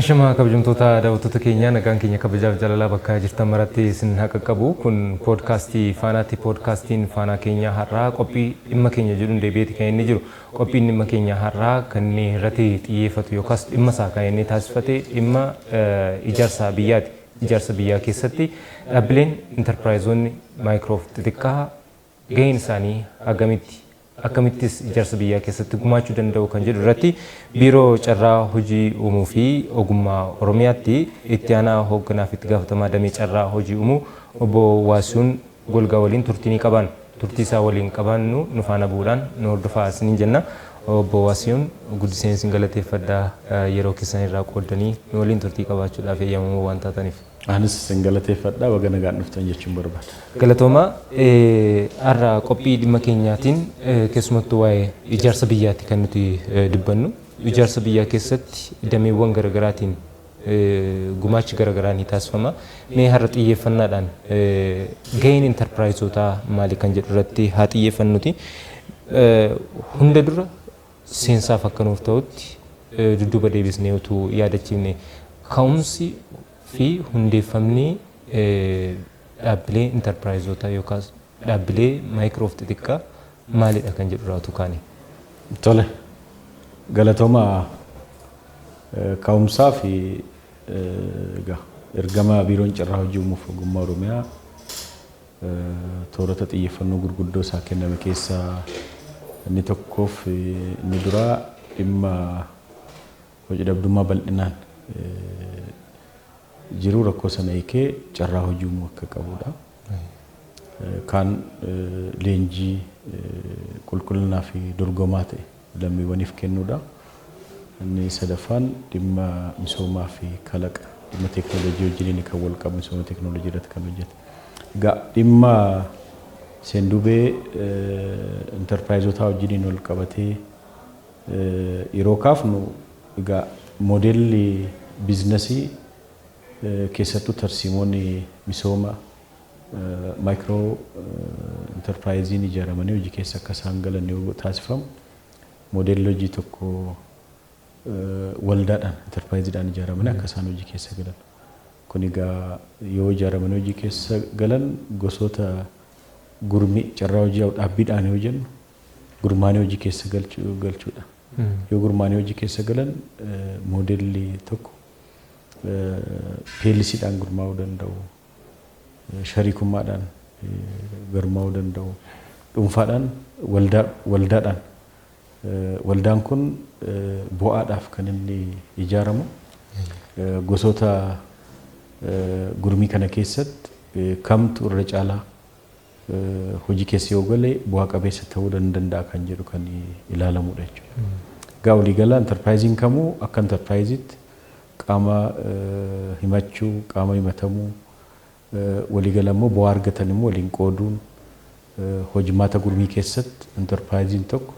Ashama kabajamtoota daawwattoota keenya nagaan keenya kabajaaf jaalalaa bakka jirtan maratti isin haqa qabu kun poodkaastii Faanaati. Poodkaastiin Faanaa keenya har'aa qophii dhimma keenya jedhuun deebi'eeti kan inni jiru. Qophiin dhimma keenya har'aa kan inni irratti xiyyeeffatu yookaas dhimma isaa kan inni taasifate dhimma ijaarsa biyyaati. Ijaarsa biyyaa keessatti dhaabbileen intarpiraayizoonni maayikiroo xixiqqaa gaheen isaanii akkamittis ijaarsa biyyaa keessatti gumaachuu danda'u kan jedhu irratti biiroo carraa hojii uumuu fi ogummaa Oromiyaatti itti aanaa hoogganaa fi itti gaafatamaa damee carraa hojii uumuu obbo Waasihuun Golgaa waliin turtii ni qaban. Turtii isaa waliin qabannu nu faana bu'uudhaan nu hordofaa isiniin jenna. Obbo Waasihuun guddiseen isin galateeffadhaa yeroo keessan irraa qooddanii nu waliin turtii qabaachuudhaaf eeyyamamoo waan taataniif. Anis isin galateeffadhaa baga nagaan dhuftan jechuun barbaada. Galatooma har'a qophii dhimma keenyaatiin keessumattuu waa'ee ijaarsa biyyaatti kan nuti dubbannu. Ijaarsa biyyaa keessatti dameewwan garaagaraatiin gumaachi garaagaraa ni taasifama. Mee har'a xiyyeeffannaadhaan gaheen intarpiraayizotaa maali kan jedhu irratti haa xiyyeeffannuti. Hunda dura seensaaf akka nuuf ta'utti dudduuba deebisnee utuu yaadachiifne ka'umsi fi hundeeffamni dhaabbilee intarpiraayizotaa yookaas dhaabbilee maayikiroo xixiqqaa maalidha kan jedhu irraa tukaane. Tole galatooma ka'umsaa fi ergama biiroon carraa hojii uumuuf ogummaa Oromiyaa toorota xiyyeeffannoo gurguddoo isaa kenname keessaa inni tokkoof inni duraa dhimma hojii dhabdummaa bal'inaan jiru rakkoo sana hiikee carraa hojii uumuu akka qabudha. Kan leenjii qulqullinaa fi dorgomaa ta'e lammiiwwaniif kennuudha. Inni sadaffaan dhimma misoomaa fi kalaqa dhimma teekinooloojii wajjin kan wal qabu misooma teekinooloojii irratti kan hojjetu. Egaa dhimma seendubee intarpiraayizotaa wajjin wal qabatee yeroo kaafnu egaa moodelli biizinasii keessattuu tarsiimoonni misooma maayikiroo intarpiraayiziin ijaaramanii hojii keessa akka isaan galan yoo taasifamu moodelli hojii tokko waldaadhaan intarpiraayiziidhaan ijaaramanii akka isaan hojii keessa galan. Kun egaa yoo ijaaramanii hojii keessa galan gosoota gurmii carraa hojii dhaabbiidhaan yoo jennu gurmaanii hojii keessa galchuudha. Yoo gurmaanii hojii keessa galan moodelli tokko peelisiidhaan gurmaa'uu danda'u, shariikummaadhaan gurmaa'uu danda'u, dhuunfaadhaan waldaadhaan. Waldaan kun bu'aadhaaf kan inni ijaaramu gosoota gurmii kana keessatti kamtu irra caalaa hojii keessa yoo gale bu'aa qabeessa ta'uu danda'a kan jedhu kan ilaalamudha jechuudha. Egaa waliigalaa intarpiraayiziin kamuu akka intarpiraayiziitti qaama himachuu, qaama himatamuu, waliigala immoo bu'aa argatan immoo waliin qooduun hojimaata gurmii keessatti intarpiraayiziin tokko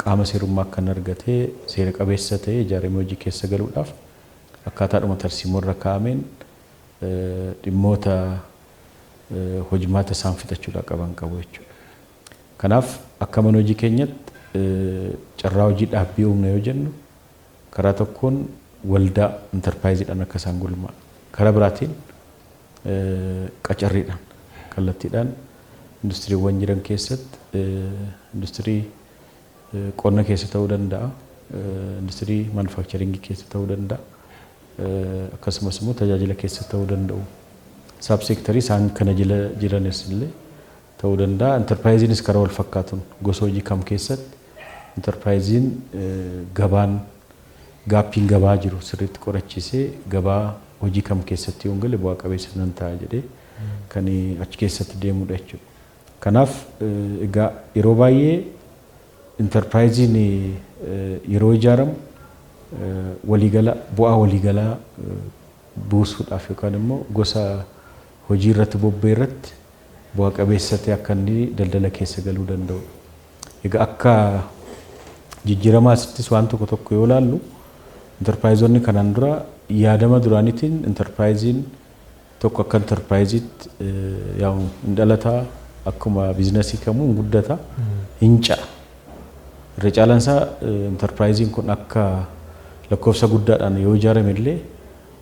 qaama seerummaa akka argatee seera qabeessa ta'ee ijaaramee hojii keessa galuudhaaf akkaataadhuma tarsiimoo irra kaa'ameen dhimmoota hojimaata isaan fixachuudhaa qaban qabu jechuudha. Kanaaf akka mana hojii keenyatti carraa hojii dhaabbii uumna yoo jennu karaa tokkoon waldaa intarpiraayiziidhaan akka isaan gurmaa'an. Karaa biraatiin qacarriidhaan kallattiidhaan industiriiwwan jiran keessatti industirii qonna keessa ta'uu danda'a, industirii maanufaaktcharingii keessa ta'uu danda'a, akkasumas immoo tajaajila keessa ta'uu danda'u. Saabseektarii isaan kana jala jiranis illee ta'uu danda'a. Intarpiraayiziinis karaa wal fakkaatuun gosa hojii kam keessatti intarpiraayiziin gabaan gaappiin gabaa jiru sirriitti qorachiisee gabaa hojii kam keessatti yoo gale bu'aa qabeessa nan ta'a jedhee kan achi keessatti deemudha jechuudha. Kanaaf egaa yeroo baay'ee intarpiraayiziin yeroo ijaaramu waliigala bu'aa waliigalaa buusuudhaaf yookaan immoo gosa hojii irratti bobba'e irratti bu'aa qabeessa ta'e akka inni daldala keessa galuu danda'u. Egaa akka jijjiiramaasittis waan tokko yoo ilaallu intarpiraayizoonni kanaan dura yaadama duraaniitiin intarpiraayiziin tokko akka intarpiraayiziitti yaa hin dhalataa akkuma biizinasii kamuu hin guddata hin ca'a. Irra caalaan isaa intarpiraayiziin kun akka lakkoofsa guddaadhaan yoo ijaarame illee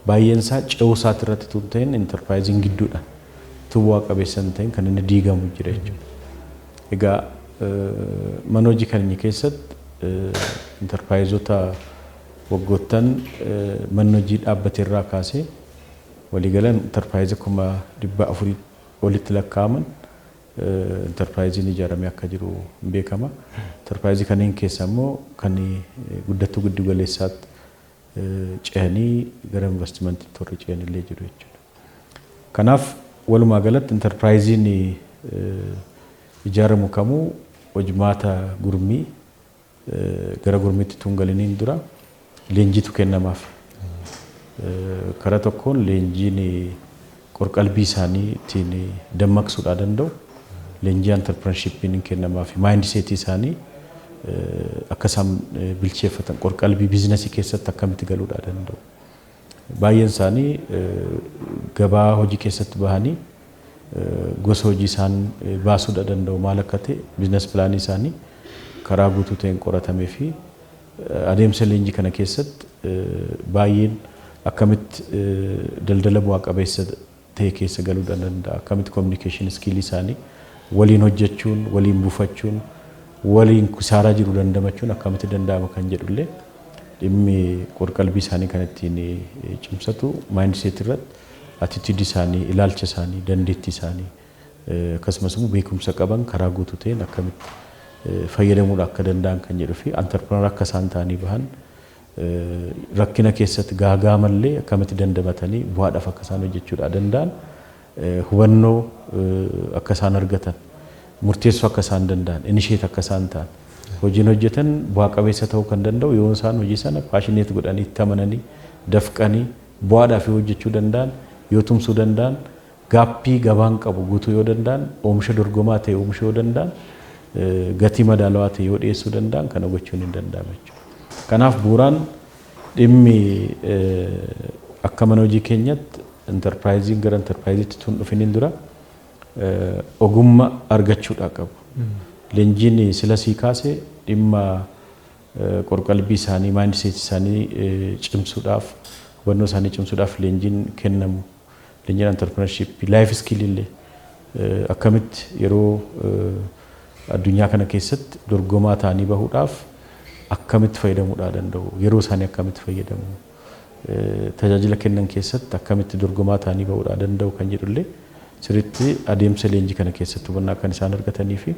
baay'eensaa ce'uu isaati irratti tun ta'in enterprise gidduudhaan tuwwaa qabeessan ta'in kan inni diigamu jira jechuudha. Egaa mana hojii keenya keessatti enterpriseota waggoottan manni hojii dhaabbate irraa kaasee waliigalaan enterprise 400 olitti lakkaa'aman enterprise ijaaramee akka jiru beekama. Enterprise kanneen keessa immoo kan guddattuu giddu galeessaatti ce'anii gara investimentii torri ce'anillee jiru jechuudha. Kanaaf walumaa galatti enterprise ijaaramu kamuu hojmaata gurmii gara gurmiitti tungaliniin dura leenjiitu kennamaaf. Karaa tokkoon leenjiin qorqalbii isaanii ittiin dammaqsuudhaa danda'u leenjii entrepreneurshippiin kennamaaf mindsetii isaanii akka isaan bilcheeffatan qorqalbii biizinasii keessatti akkamitti galuudhaa danda'u. Baay'een isaanii gabaa hojii keessatti bahanii gosa hojii isaan baasuudhaa danda'u maal akka ta'e biizines pilaanii isaanii karaa guutuu ta'een qoratamee fi adeemsa leenjii kana keessatti baay'een akkamitti daldala bu'aa qabeessa ta'e keessa galuu danda'a, akkamitti communication skill isaanii waliin hojjechuun, waliin buufachuun, waliin kisaaraa jiru dandamachuun akkamitti danda'ama kan jedhullee dhimmi qorqalbii isaanii kan ittiin cimsatu mindset irratti attitude isaanii, ilaalcha isaanii, dandeettii isaanii akkasumas immoo beekumsa qaban karaa guutuu ta'een akkamitti fayyadamuudha akka danda'an kan jedhuu fi entrepreneur akka isaan ta'anii bahan rakkina keessatti gaagaa mallee akkamitti dandamatanii bu'aadhaaf akka isaan hojjechuudha danda'an hubannoo akka isaan argatan murteessuu akka isaan danda'an inisheet akka isaan ta'an hojiin hojjetan bu'aa qabeessa ta'uu kan danda'u yoo isaan hojii sana paashineet godhanii itti amananii dafqanii bu'aadhaaf hojjechuu danda'an yoo tumsuu danda'an gaappii gabaan qabu guutuu yoo danda'an oomisha dorgomaa ta'e oomisha yoo danda'an gatii madaalawaa ta'e yoo dhiyeessuu danda'an kana gochuun hin danda'amu jechuudha. Kanaaf bu'uuraan dhimmi akka mana hojii keenyatti enterprise gara enterpriseetti tun dhufiniin dura ogummaa argachuudha qabu. Leenjiin sila sii kaasee dhimma qorqalbii isaanii, mindset isaanii cimsuudhaaf, hubannoo isaanii cimsuudhaaf leenjiin kennamu. Leenjiin entrepreneurship, life skill illee akkamitti yeroo addunyaa kana keessatti dorgomaa ta'anii bahuudhaaf akkamitti fayyadamuudhaa danda'u, yeroo isaanii akkamitti fayyadamu, tajaajila kennan keessatti akkamitti dorgomaa ta'anii bahuudhaa danda'u kan jedhullee sirriitti adeemsa leenjii kana keessatti hubannaa kan isaan argatanii fi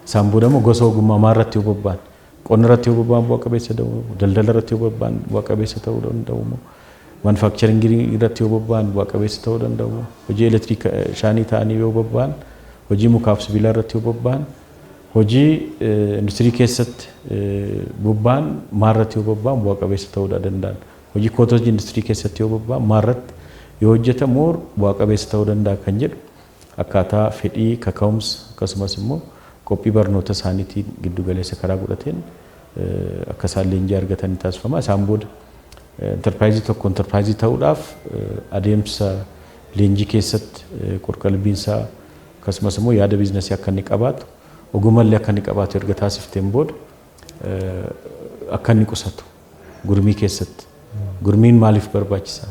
isaan boodammoo gosa ogummaa maarratti yoo bobba'an, qonna irratti yoo bobba'an bu'a qabeessa ta'uu, daldala irratti yoo bobba'an bu'a qabeessa ta'uu danda'u, manufakcharingii irratti yoo bobba'an bu'a qabeessa ta'uu danda'u, hojii elektiriika shaanii ta'anii yoo bobba'an, hojii mukaaf sibiilaa irratti yoo bobba'an, hojii industirii keessatti bobba'an maarratti yoo bobba'an bu'a qabeessa ta'uu danda'an, hojii kootoojii industirii keessatti yoo bobba'an maarratti yoo hojjetamu bu'a qabeessa ta'uu danda'a kan jedhu akkaataa fedhii kaka'umsa akkasumas immoo qophii barnoota isaaniitiin giddu galeessa karaa godhateen akka isaan leenjii argatanii taasifama. Isaan booda enterpiraayizii tokko enterpiraayizii ta'uudhaaf adeemsa leenjii keessatti qorqalbiinsaa akkasumas immoo yaada biizinasii akka inni qabaatu ogummallee akka inni qabaatu erga taasifteen booda akka inni qusatu gurmii keessatti. Gurmiin maaliif barbaachisaa?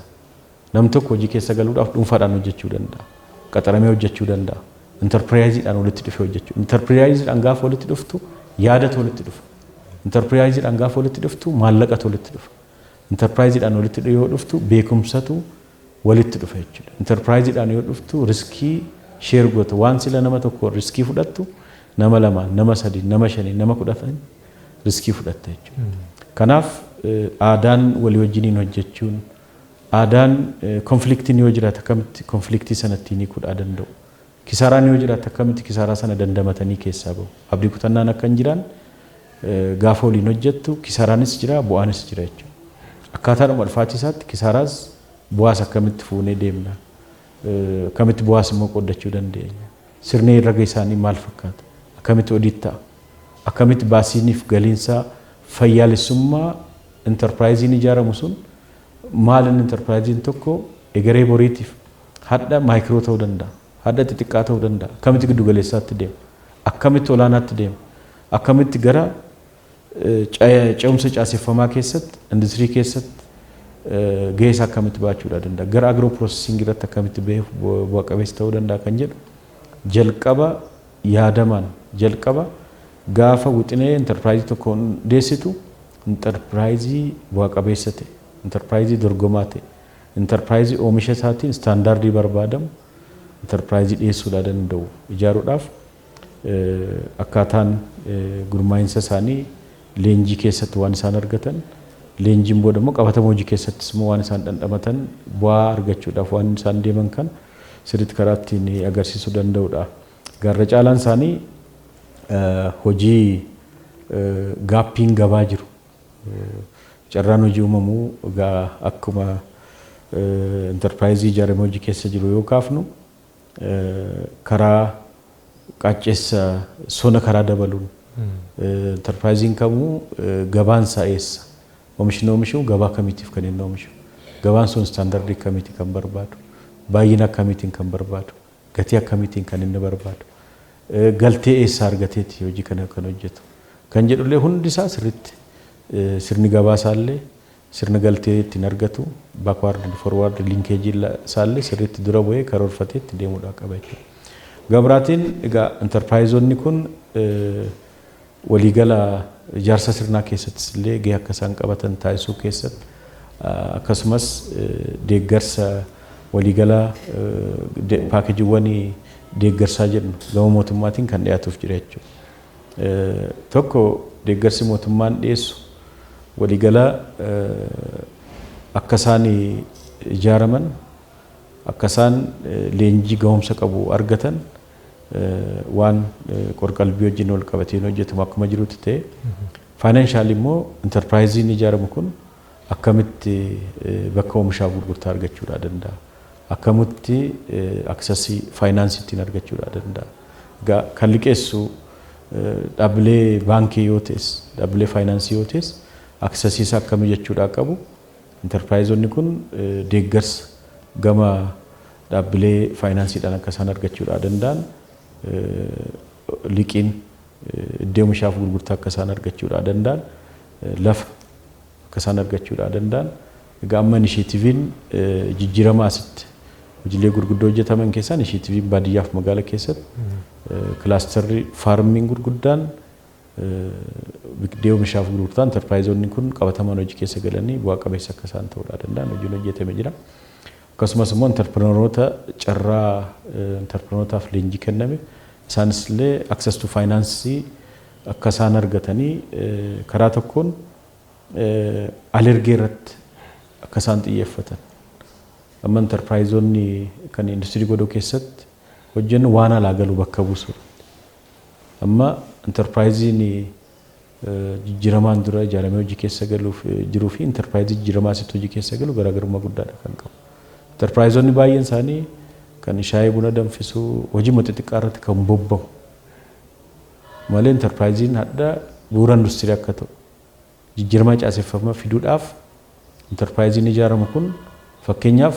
Nam tokko hojii keessa galuudhaaf dhuunfaadhaan hojjechuu danda'a. Qaxaramee hojjechuu danda'a. Enterpiraayiziidhaan walitti dhufee hojjechuu. Enterpiraayiziidhaan gaafa walitti dhuftu yaadatu walitti dhufa. Enterpiraayiziidhaan gaafa walitti dhuftu maallaqatu walitti dhufa. Enterpiraayiziidhaan walitti yoo dhuftu beekumsatu walitti dhufa jechuudha. Enterpiraayiziidhaan yoo dhuftu riskii sheer goota waan sila nama tokko riskii fudhattu nama lama, nama sadi, nama shani, nama kudhan riskii fudhatta jechuudha. Kanaaf aadaan walii wajjiniin hojjechuun aadaan konfliktiin yoo jiraate akkamitti konfliktii sanatti ni kudhaa danda'u. Kisaaraan yoo jiraate akkamitti kisaaraa sana dandamatanii keessaa bahu. Abdii kutannaan akka hin jiraan gaafa waliin hojjettu kisaaraanis jira bu'aanis jira jechuudha. Akkaataadhuma dhufaachisaatti kisaaraas bu'aas akkamitti fuunee deemna. Akkamitti bu'aas immoo qoddachuu dandeenya. Sirni herrega isaanii maal fakkaata? Akkamitti odiit ta'a? Akkamitti baasiiniif galiinsaa fayyaalessummaa enterpiraayiziin ijaaramu sun maal inni enterpiraayiziin tokko egeree boriitiif hadha maayikiroo ta'uu danda'a. Hadha xixiqqaa ta'uu danda'a. Akkamitti giddu galeessaatti deema? Akkamitti olaanaatti deema? Akkamitti gara ce'umsa caaseffamaa keessatti, industirii keessatti gahee isaa akkamitti baachuudha danda'a. Gara agiroo piroosesingii irratti akkamitti bahee bu'a qabeessa ta'uu danda'a kan jedhu jalqaba yaadamaan jalqaba gaafa wixinee intarpiraayizii tokko hundeessitu intarpiraayizii bu'a qabeessa ta'e, intarpiraayizii dorgomaa ta'e, intarpiraayizii oomisha isaatiin istaandaardii barbaadamu intarpiraayizii dhiyeessuudhaa danda'u ijaaruudhaaf akkaataan gurmaa'insa isaanii leenjii keessatti waan isaan argatan, leenjiin booda immoo qabatama hojii keessattis immoo waan isaan dhandhamatan bu'aa argachuudhaaf waan isaan deeman kan sirriitti karaa ittiin agarsiisuu danda'udha. Garra caalaan isaanii hojii gaappiin gabaa jiru. Carraan hojii uumamuu egaa akkuma intarpiraayizii ijaaramee hojii keessa jiru yoo kaafnu karaa qaacceessa sona karaa dabaluun intarpiraayiziin kamuu gabaan isaa eessa? Oomishni oomishu gabaa kamiitiif kan inni oomishu? Gabaan sun istaandardii kamiitiin kan barbaadu? Baay'ina akkamiitiin kan barbaadu? Gatii akkamiitiin kan inni barbaadu? Galtee eessaa argateeti hojii kana kan hojjetu? Kan jedhullee hundi isaa sirriitti sirni gabaa isaallee sirna galtee ittiin argatu baakwaard forwaard linkeejii isaallee sirriitti dura bu'ee karoorfatee itti deemuudhaa qaba jechuudha. Gabraatiin egaa intarpiraayizonni kun waliigala ijaarsa sirnaa keessattis illee gahee akka isaan qabatan taasisuu keessatti akkasumas deeggarsa waliigala paakeejiiwwan deeggarsaa jedhu gama mootummaatiin kan dhiyaatuuf jira jechuudha. Tokko deeggarsi mootummaan dhiyeessu waliigala akka isaan ijaaraman akka isaan leenjii gahumsa qabu argatan waan qorqalbii wajjin wal qabateen hojjetamu akkuma jirutti ta'e faayinaanshaali immoo intarpiraayiziin ijaaramu kun akkamitti bakka oomishaa gurgurtaa argachuudhaa danda'a, akkamitti aksesii faayinaansii ittiin argachuudhaa danda'a. Egaa kan liqeessu dhaabbilee baankii yoo ta'es dhaabbilee faayinaansii yoo ta'es aksesii isaa akkamii jechuudhaa qabu intarpiraayizonni kun deeggarsa gama dhaabbilee faayinaansiidhaan akka isaan argachuudhaa danda'an liqiin iddoo oomishaaf gurgurtaa akka isaan argachuudhaa danda'an lafa akka isaan argachuudhaa danda'an egaa amma inishiyetiiviin jijjiirama asitti hojiilee gurguddoo hojjetaman keessaa inishiyetiiviin baadiyyaaf magaala keessatti kilaastarri faarmiin gurguddaan iddoo oomishaaf gurgurtaa intarpiraayizonni kun qabataman hojii keessa galanii bu'aa qabeessa akka isaan ta'uudhaa danda'an hojiin hojjetame jira. Akkasumas immoo intarpirenoota carraa intarpirenootaaf leenjii kenname isaanis illee access to finance akka isaan argatanii karaa tokkoon alergee irratti akka isaan xiyyeeffatan. Amma intarpiraayizonni kan industirii godhuu keessatti hojjennu waan alaa galu bakka buusu. Amma intarpiraayiziin jijjiiramaan dura ijaaramee hojii keessa galuuf jiruu fi intarpiraayizii jijjiiramaa asitti hojii keessa galu garaagarummaa guddaadha kan qabu. Intarpiraayizonni baay'een isaanii kan shaayii buna danfisuu hojii xixiqqaa irratti kan bobba'u malee intarpiraayiziin hadda bu'uura industirii akka ta'u jijjiirama caaseffamaa fiduudhaaf intarpiraayiziin ijaaramu kun fakkeenyaaf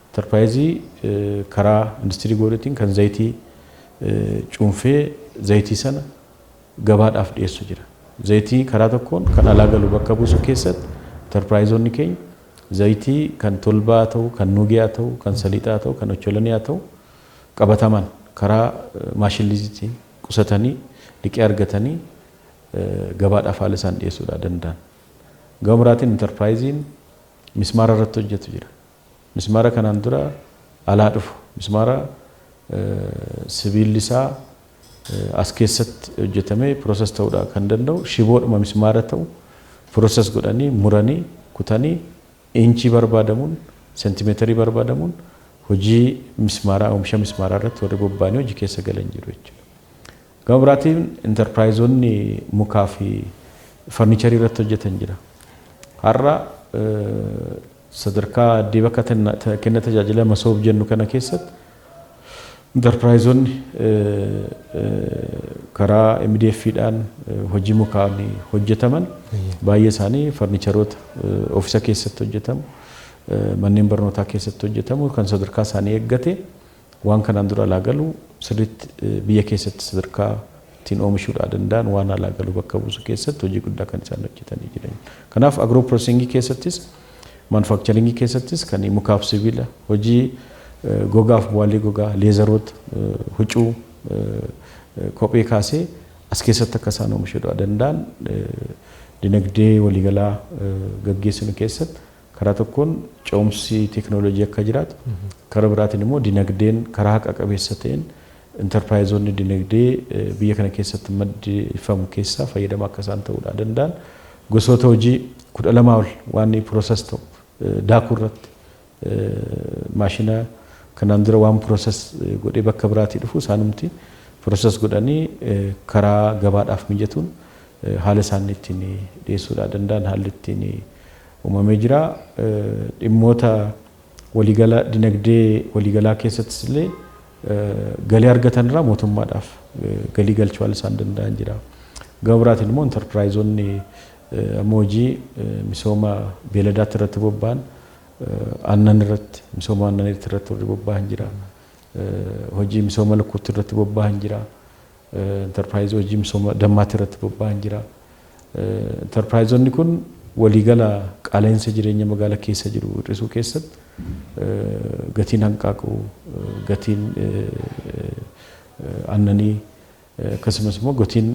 intarpiraayizii karaa industirii godhatiin kan zayitii cuunfee zayitii sana gabaadhaaf dhiyeessu jira. Zayitii karaa tokkoon kan alaa galu bakka buusu keessatti intarpiraayizonni keenya zayitii kan tolbaa ta'u, kan nuugii haa ta'u, kan saliixaa ta'u, kan ocholanii haa ta'u qabataman karaa maashiniitiin qusatanii liqii argatanii gabaadhaaf haala isaan dhiyeessuudhaa danda'an. Gama biraatiin intarpiraayiziin mismaara irratti hojjetu jira. Mismaara kanaan dura alaa dhufu. Mismaara sibiilli isaa as keessatti hojjetamee pirooses ta'uudhaa kan danda'u shiboodhuma mismaara ta'u pirooses godhanii muranii kutanii inchii barbaadamuun seentimeetarii barbaadamuun hojii mismaaraa oomisha mismaaraa irratti warri bobba'anii hojii keessa galan jiru jechuudha. Gama biraatiin intarpiraayizonni mukaa fi farniicharii irratti hojjetan jira. Har'a sadarkaa diiba kenna tajaajila masoob jennu kana keessatti intarpiraayizonni karaa MDF-dhaan hojii mukaan hojjetaman baay'ee isaanii farniicharoota oofisa keessatti hojjetamu manneen barnootaa keessatti hojjetamu kan sadarkaa isaanii eeggate waan kanaan dura alaa galu sirriitti biyya keessatti sadarkaa ittiin oomishuudhaa danda'an waan alaa galu bakka buusu keessatti hojii guddaa kan isaan hojjetanii jiran. Kanaaf agroo piroosesingii keessattis manufacturing keessattis kan mukaaf sibiila hojii gogaaf bu'aalee gogaa leezaroota huccuu kophee kaasee as keessatti akka isaan oomishuu danda'an dinagdee waliigalaa gaggeessinu keessatti karaa tokkoon ce'umsi teekinooloojii akka jiraatu karaa biraatiin immoo dinagdeen karaa haqa qabeessa ta'een enterpiraayizonni dinagdee biyya kana keessatti maddifamu keessaa fayyadamaa akka isaan ta'uu danda'an gosoota hojii 12 ol waan piroosas ta'u daakuu irratti maashina kanaan dura waan piroosas godhee bakka biraatii dhufu isaanumti piroosas godhanii karaa gabaadhaaf mijatuun haala isaan ittiin dhiyeessuu danda'an haalli ittiin uumamee jira. Dhimmoota waliigala dinagdee waliigalaa keessattis illee galii argatan irraa mootummaadhaaf galii galchuu isaan danda'an jira. Gama biraatiin immoo enterpiraayizonni amma hojii misooma beeladaatti irratti bobba'an aannan irratti misooma aannanii irratti bobba'an jira. Hojii misooma lukkuutti irratti bobba'an jira. Enterpiraayizii hojii misooma dammaatti irratti bobba'an jira. Enterpiraayizonni kun waliigala qaala'insa jireenya magaalaa keessa jiru hir'isuu keessatti gatiin hanqaaquu gatiin aannanii akkasumas immoo gatiin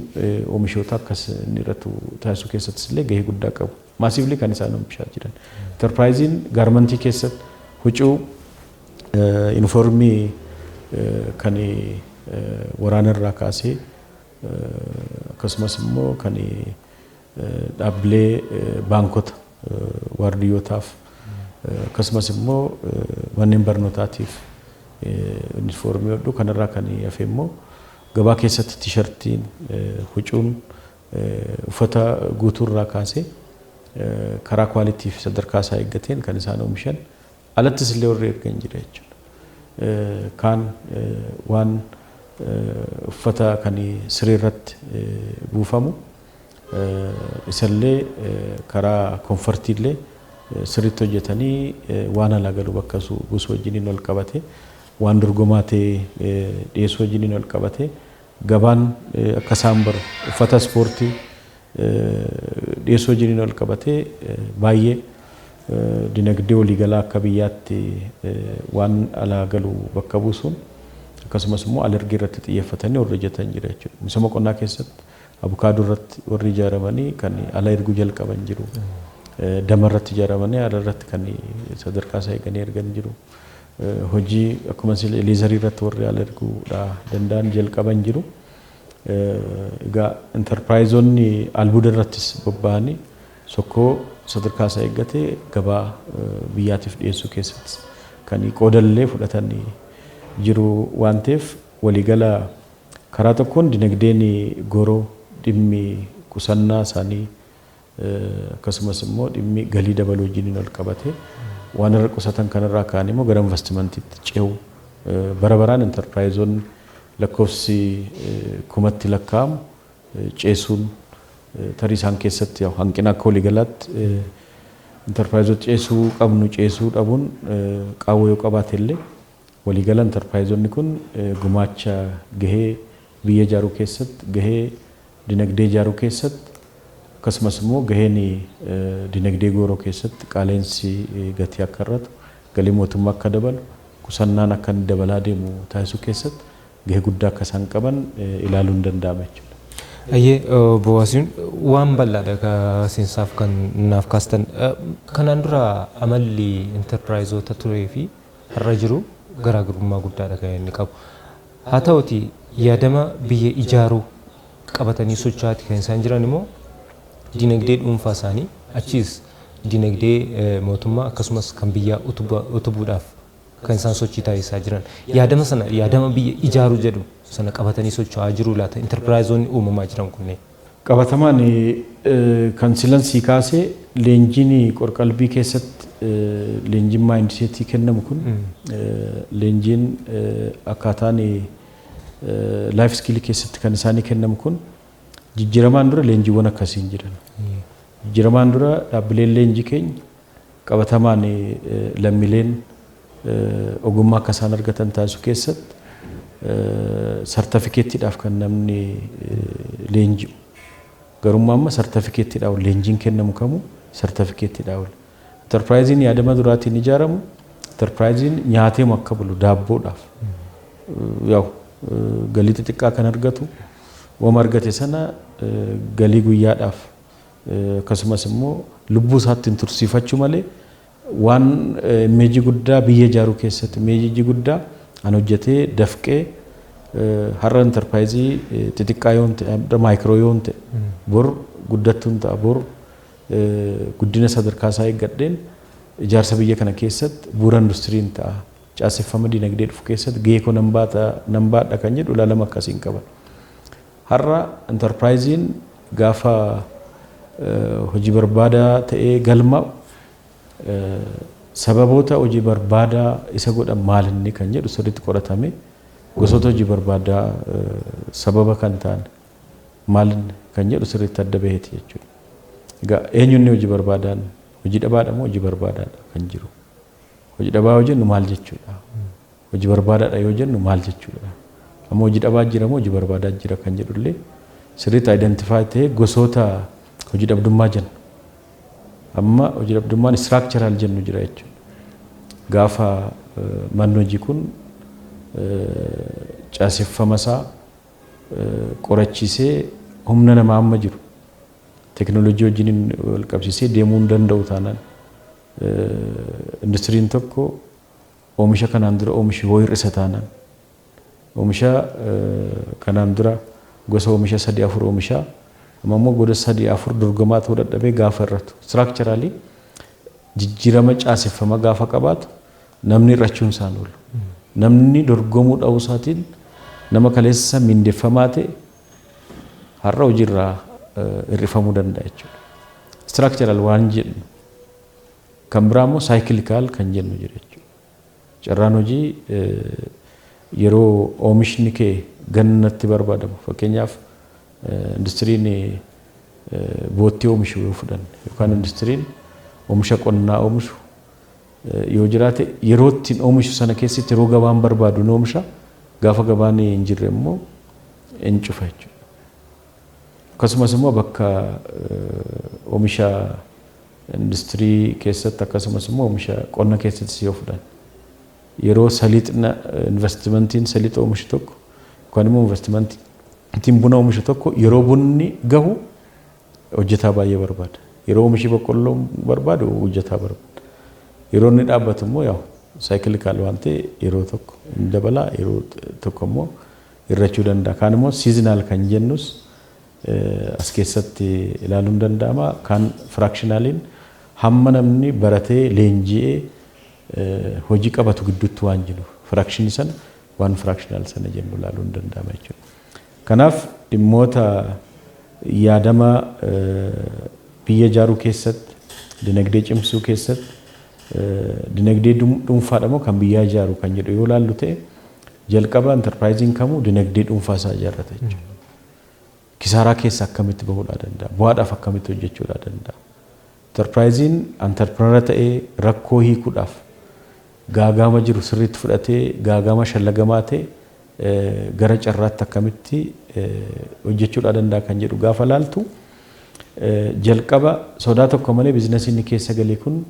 oomishoota akkas inni irratti taasisuu keessattis illee gahee guddaa qabu. Maasiivli kan isaan oomishaa jiran. Enterpiraayiziin gaarmentii keessatti huccuu yuunifoormii kan waraana irraa kaasee akkasumas immoo kan dhaabbilee baankota waardiyootaaf akkasumas immoo manneen barnootaatiif yuunifoormii hodhu kanarraa kan hafe immoo gabaa keessatti tiishartiin huccuun uffata guutuurraa kaasee karaa kwaalitii fi sadarkaa isaa eeggateen kan isaan oomishan alattis illee warri ergan jira jechuudha. Kaan waan uffata kan siree irratti buufamu isallee karaa konfortii illee sirriitti hojjetanii waan alaa galu bakka buusuu wajjiniin ol qabate waan dorgomaa ta'e dhiyeessuu wajjiniin ol qabate gabaan akka isaan baru uffata ispoortii dhiyeessuu wajjiniin ol qabate baay'ee dinagdee waliigalaa akka biyyaatti waan alaa galu bakka buusuun akkasumas immoo alergii irratti xiyyeeffatanii warri hojjetan jira jechuudha. Misooma qonnaa keessatti abukaadoo irratti warri ijaaramanii kan ala erguu jalqaban jiru. Dama irratti ijaaramanii ala irratti kan sadarkaa isaa eeganii ergan jiru. Hojii akkuma leezarii irratti warri ala erguu danda'an jalqaban jiru. Egaa enterpiraayizonni albuuda irrattis bobba'anii sokkoo sadarkaa isaa eeggatee gabaa biyyaatiif dhiyeessuu keessatti kan qoodallee fudhatanii jiru waan ta'eef waliigala karaa tokkoon dinagdeen goroo dhimmi qusannaa isaanii akkasumas immoo dhimmi galii dabaluu wajjiniin ol qabate waan irra qusatan kanarraa kaan immoo gara investimentiitti ce'u bara baraan enterpiraayizonni lakkoofsi kumatti lakkaa'amu ceesuun tarii isaan keessatti hanqina akka waliigalaatti enterpiraayizota ceesuu qabnu ceesuu dhabuun qaawwa yoo qabaate illee waliigala enterpiraayizonni kun gumaacha gahee biyya ijaaruu keessatti gahee dinagdee ijaaruu keessatti akkasumas immoo gaheen dinagdee gooroo keessatti qaala'insi gatii akka hir'atu galii mootummaa akka dabalu qusannaan akka dabalaa deemu taasisuu keessatti gahee guddaa akka isaan qaban ilaaluun danda'ama jechuudha. Ayyee Bowaasiin waan bal'aadha ka seensaaf kan naaf kaastan kanaan dura amalli enterpiraayizota turee fi har'a jiru garaagarummaa guddaadha kan inni qabu. Haa ta'uti yaadama biyya ijaaruu qabatanii socho'aati kan isaan jiran immoo dinagdee dhuunfaa isaanii achiis dinagdee mootummaa akkasumas kan biyyaa utubuudhaaf kan isaan sochii taasisaa jiran. Yaadama sana yaadama biyya ijaaruu jedhu sana qabatanii socho'aa jiru laata enterpiraayizonni uumamaa jiran kunneen. Qabatamaan kan silansii kaasee leenjiin qorqalbii keessatti leenjiin maayindiseetii kennamu kun leenjiin akkaataan laayif iskiilii keessatti kan isaanii kennamu kun jijjiiramaan dura leenjiiwwan akkasiin jiran. Jijjiiramaan dura dhaabbileen leenjii keenya qabatamaan lammiileen ogummaa akka isaan argatan taasisuu keessatti sartifikeettiidhaaf kan namni leenji'u garummaa amma sartifikeettiidhaaf leenjiin kennamu kamuu sartifikeettiidhaaf enterprise yaadama duraatiin ijaaramu enterprise nyaatee akka bulu daabboodhaaf yaw galii xixiqqaa kan argatu wama argate sana galii guyyaadhaaf akkasumas immoo lubbuu isaatti tursiifachuu malee waan meejii guddaa biyya ijaaruu keessatti meejii guddaa an hojjetee dafqee har'a enterprise xixiqqaa yoon ta'e maayikiroo yoon ta'e bor guddattuun ta'a bor guddina sadarkaa isaa eeggadheen ijaarsa biyya kana keessatti bu'uura industiriin ta'a caaseffama dinagdee dhufu keessatti gahee koo nan baadha kan jedhu ilaalama akkasiin qaban. Har'a enterprise gaafa hojii barbaadaa ta'ee galmaa'u sababoota hojii barbaadaa isa godhan maal inni kan jedhu sirriitti qoratame gosoota hojii barbaadaa sababa kan ta'an maal kan jedhu sirriitti adda baheeti jechuudha. Egaa eenyuun hojii barbaadaan hojii dhabaadha moo hojii barbaadaadha kan jiru. Hojii dhabaa yoo jennu maal jechuudha. Hojii barbaadaadha yoo jennu maal jechuudha. Amma hojii dhabaa jira moo hojii barbaadaa jira kan jedhullee sirriitti identify ta'ee gosoota hojii dhabdummaa jennu. Amma hojii dhabdummaan structural jennu jira jechuudha. Gaafa manni hojii kun caaseffama isaa qorachiisee humna namaa amma jiru teknoolojii wajjin wal qabsiisee deemuu hin danda'u taanaan industiriin tokko oomisha kanaan dura oomishi hoo hir'isa taanaan oomisha kanaan dura gosa oomisha 3-4 oomishaa amma immoo gosa 3-4 dorgomaa ta'uu dadhabee gaafa irratu structurally jijjiirama caaseffama gaafa qabaatu namni irrachuun isaan oolu. Namni dorgomuu dha'uu isaatiin nama kaleessa mindeeffamaa ta'e har'a hojiirraa hir'ifamuu danda'a jechuudha. Structural waan jennu kan biraa immoo cyclical kan jennu jira jechuudha. Carraan hojii yeroo oomishni kee gannatti barbaadamu fakkeenyaaf industiriin boottii oomishu yoo fudhanne yookaan industiriin oomisha qonnaa oomishu yoo jiraate yeroo ittiin oomishu sana keessatti yeroo gabaan barbaadu ni oomisha gaafa gabaan hin jirre immoo hin cufa jechuudha. Akkasumas immoo bakka oomisha industirii keessatti akkasumas immoo oomisha qonna keessatti yoo fudhan yeroo saliixna investimentiin saliixa oomishu tokko yookaan immoo investimentiin buna oomishu tokko yeroo bunni gahu hojjetaa baay'ee barbaada. Yeroo oomishi boqqolloo barbaadu hojjetaa barbaada. Yeroo inni dhaabbatu immoo yaa'u cyclical waan ta'e yeroo tokko dabala yeroo tokko immoo hir'achuu danda'a. Kaan immoo seasonal kan jennus as keessatti ilaaluun danda'ama. Kaan fractionaliin hamma namni baratee leenji'ee hojii qabatu gidduutti waan jiru fractionii sana waan fractional sana jennu ilaaluun danda'ama jechuudha. Kanaaf dhimmoota yaadama biyya ijaaruu keessatti dinagdee cimsuu keessatti dinagdee dhuunfaadha moo kan biyyaa ijaaru kan jedhu yoo ilaallu ta'e jalqaba enterprising kamuu dinagdee dhuunfaa isaa ijaarrata jechuudha. Kisaaraa keessa akkamitti bahuudhaa danda'a? Bu'aadhaaf akkamitti hojjechuudhaa danda'a? Enterprising entrepreneur ta'ee rakkoo hiikuudhaaf gaagama jiru sirriitti fudhatee gaagama shallagamaa ta'e gara carraatti akkamitti hojjechuudhaa danda'a kan jedhu gaafa laaltu jalqaba sodaa tokko malee biizinasiin keessa galee kun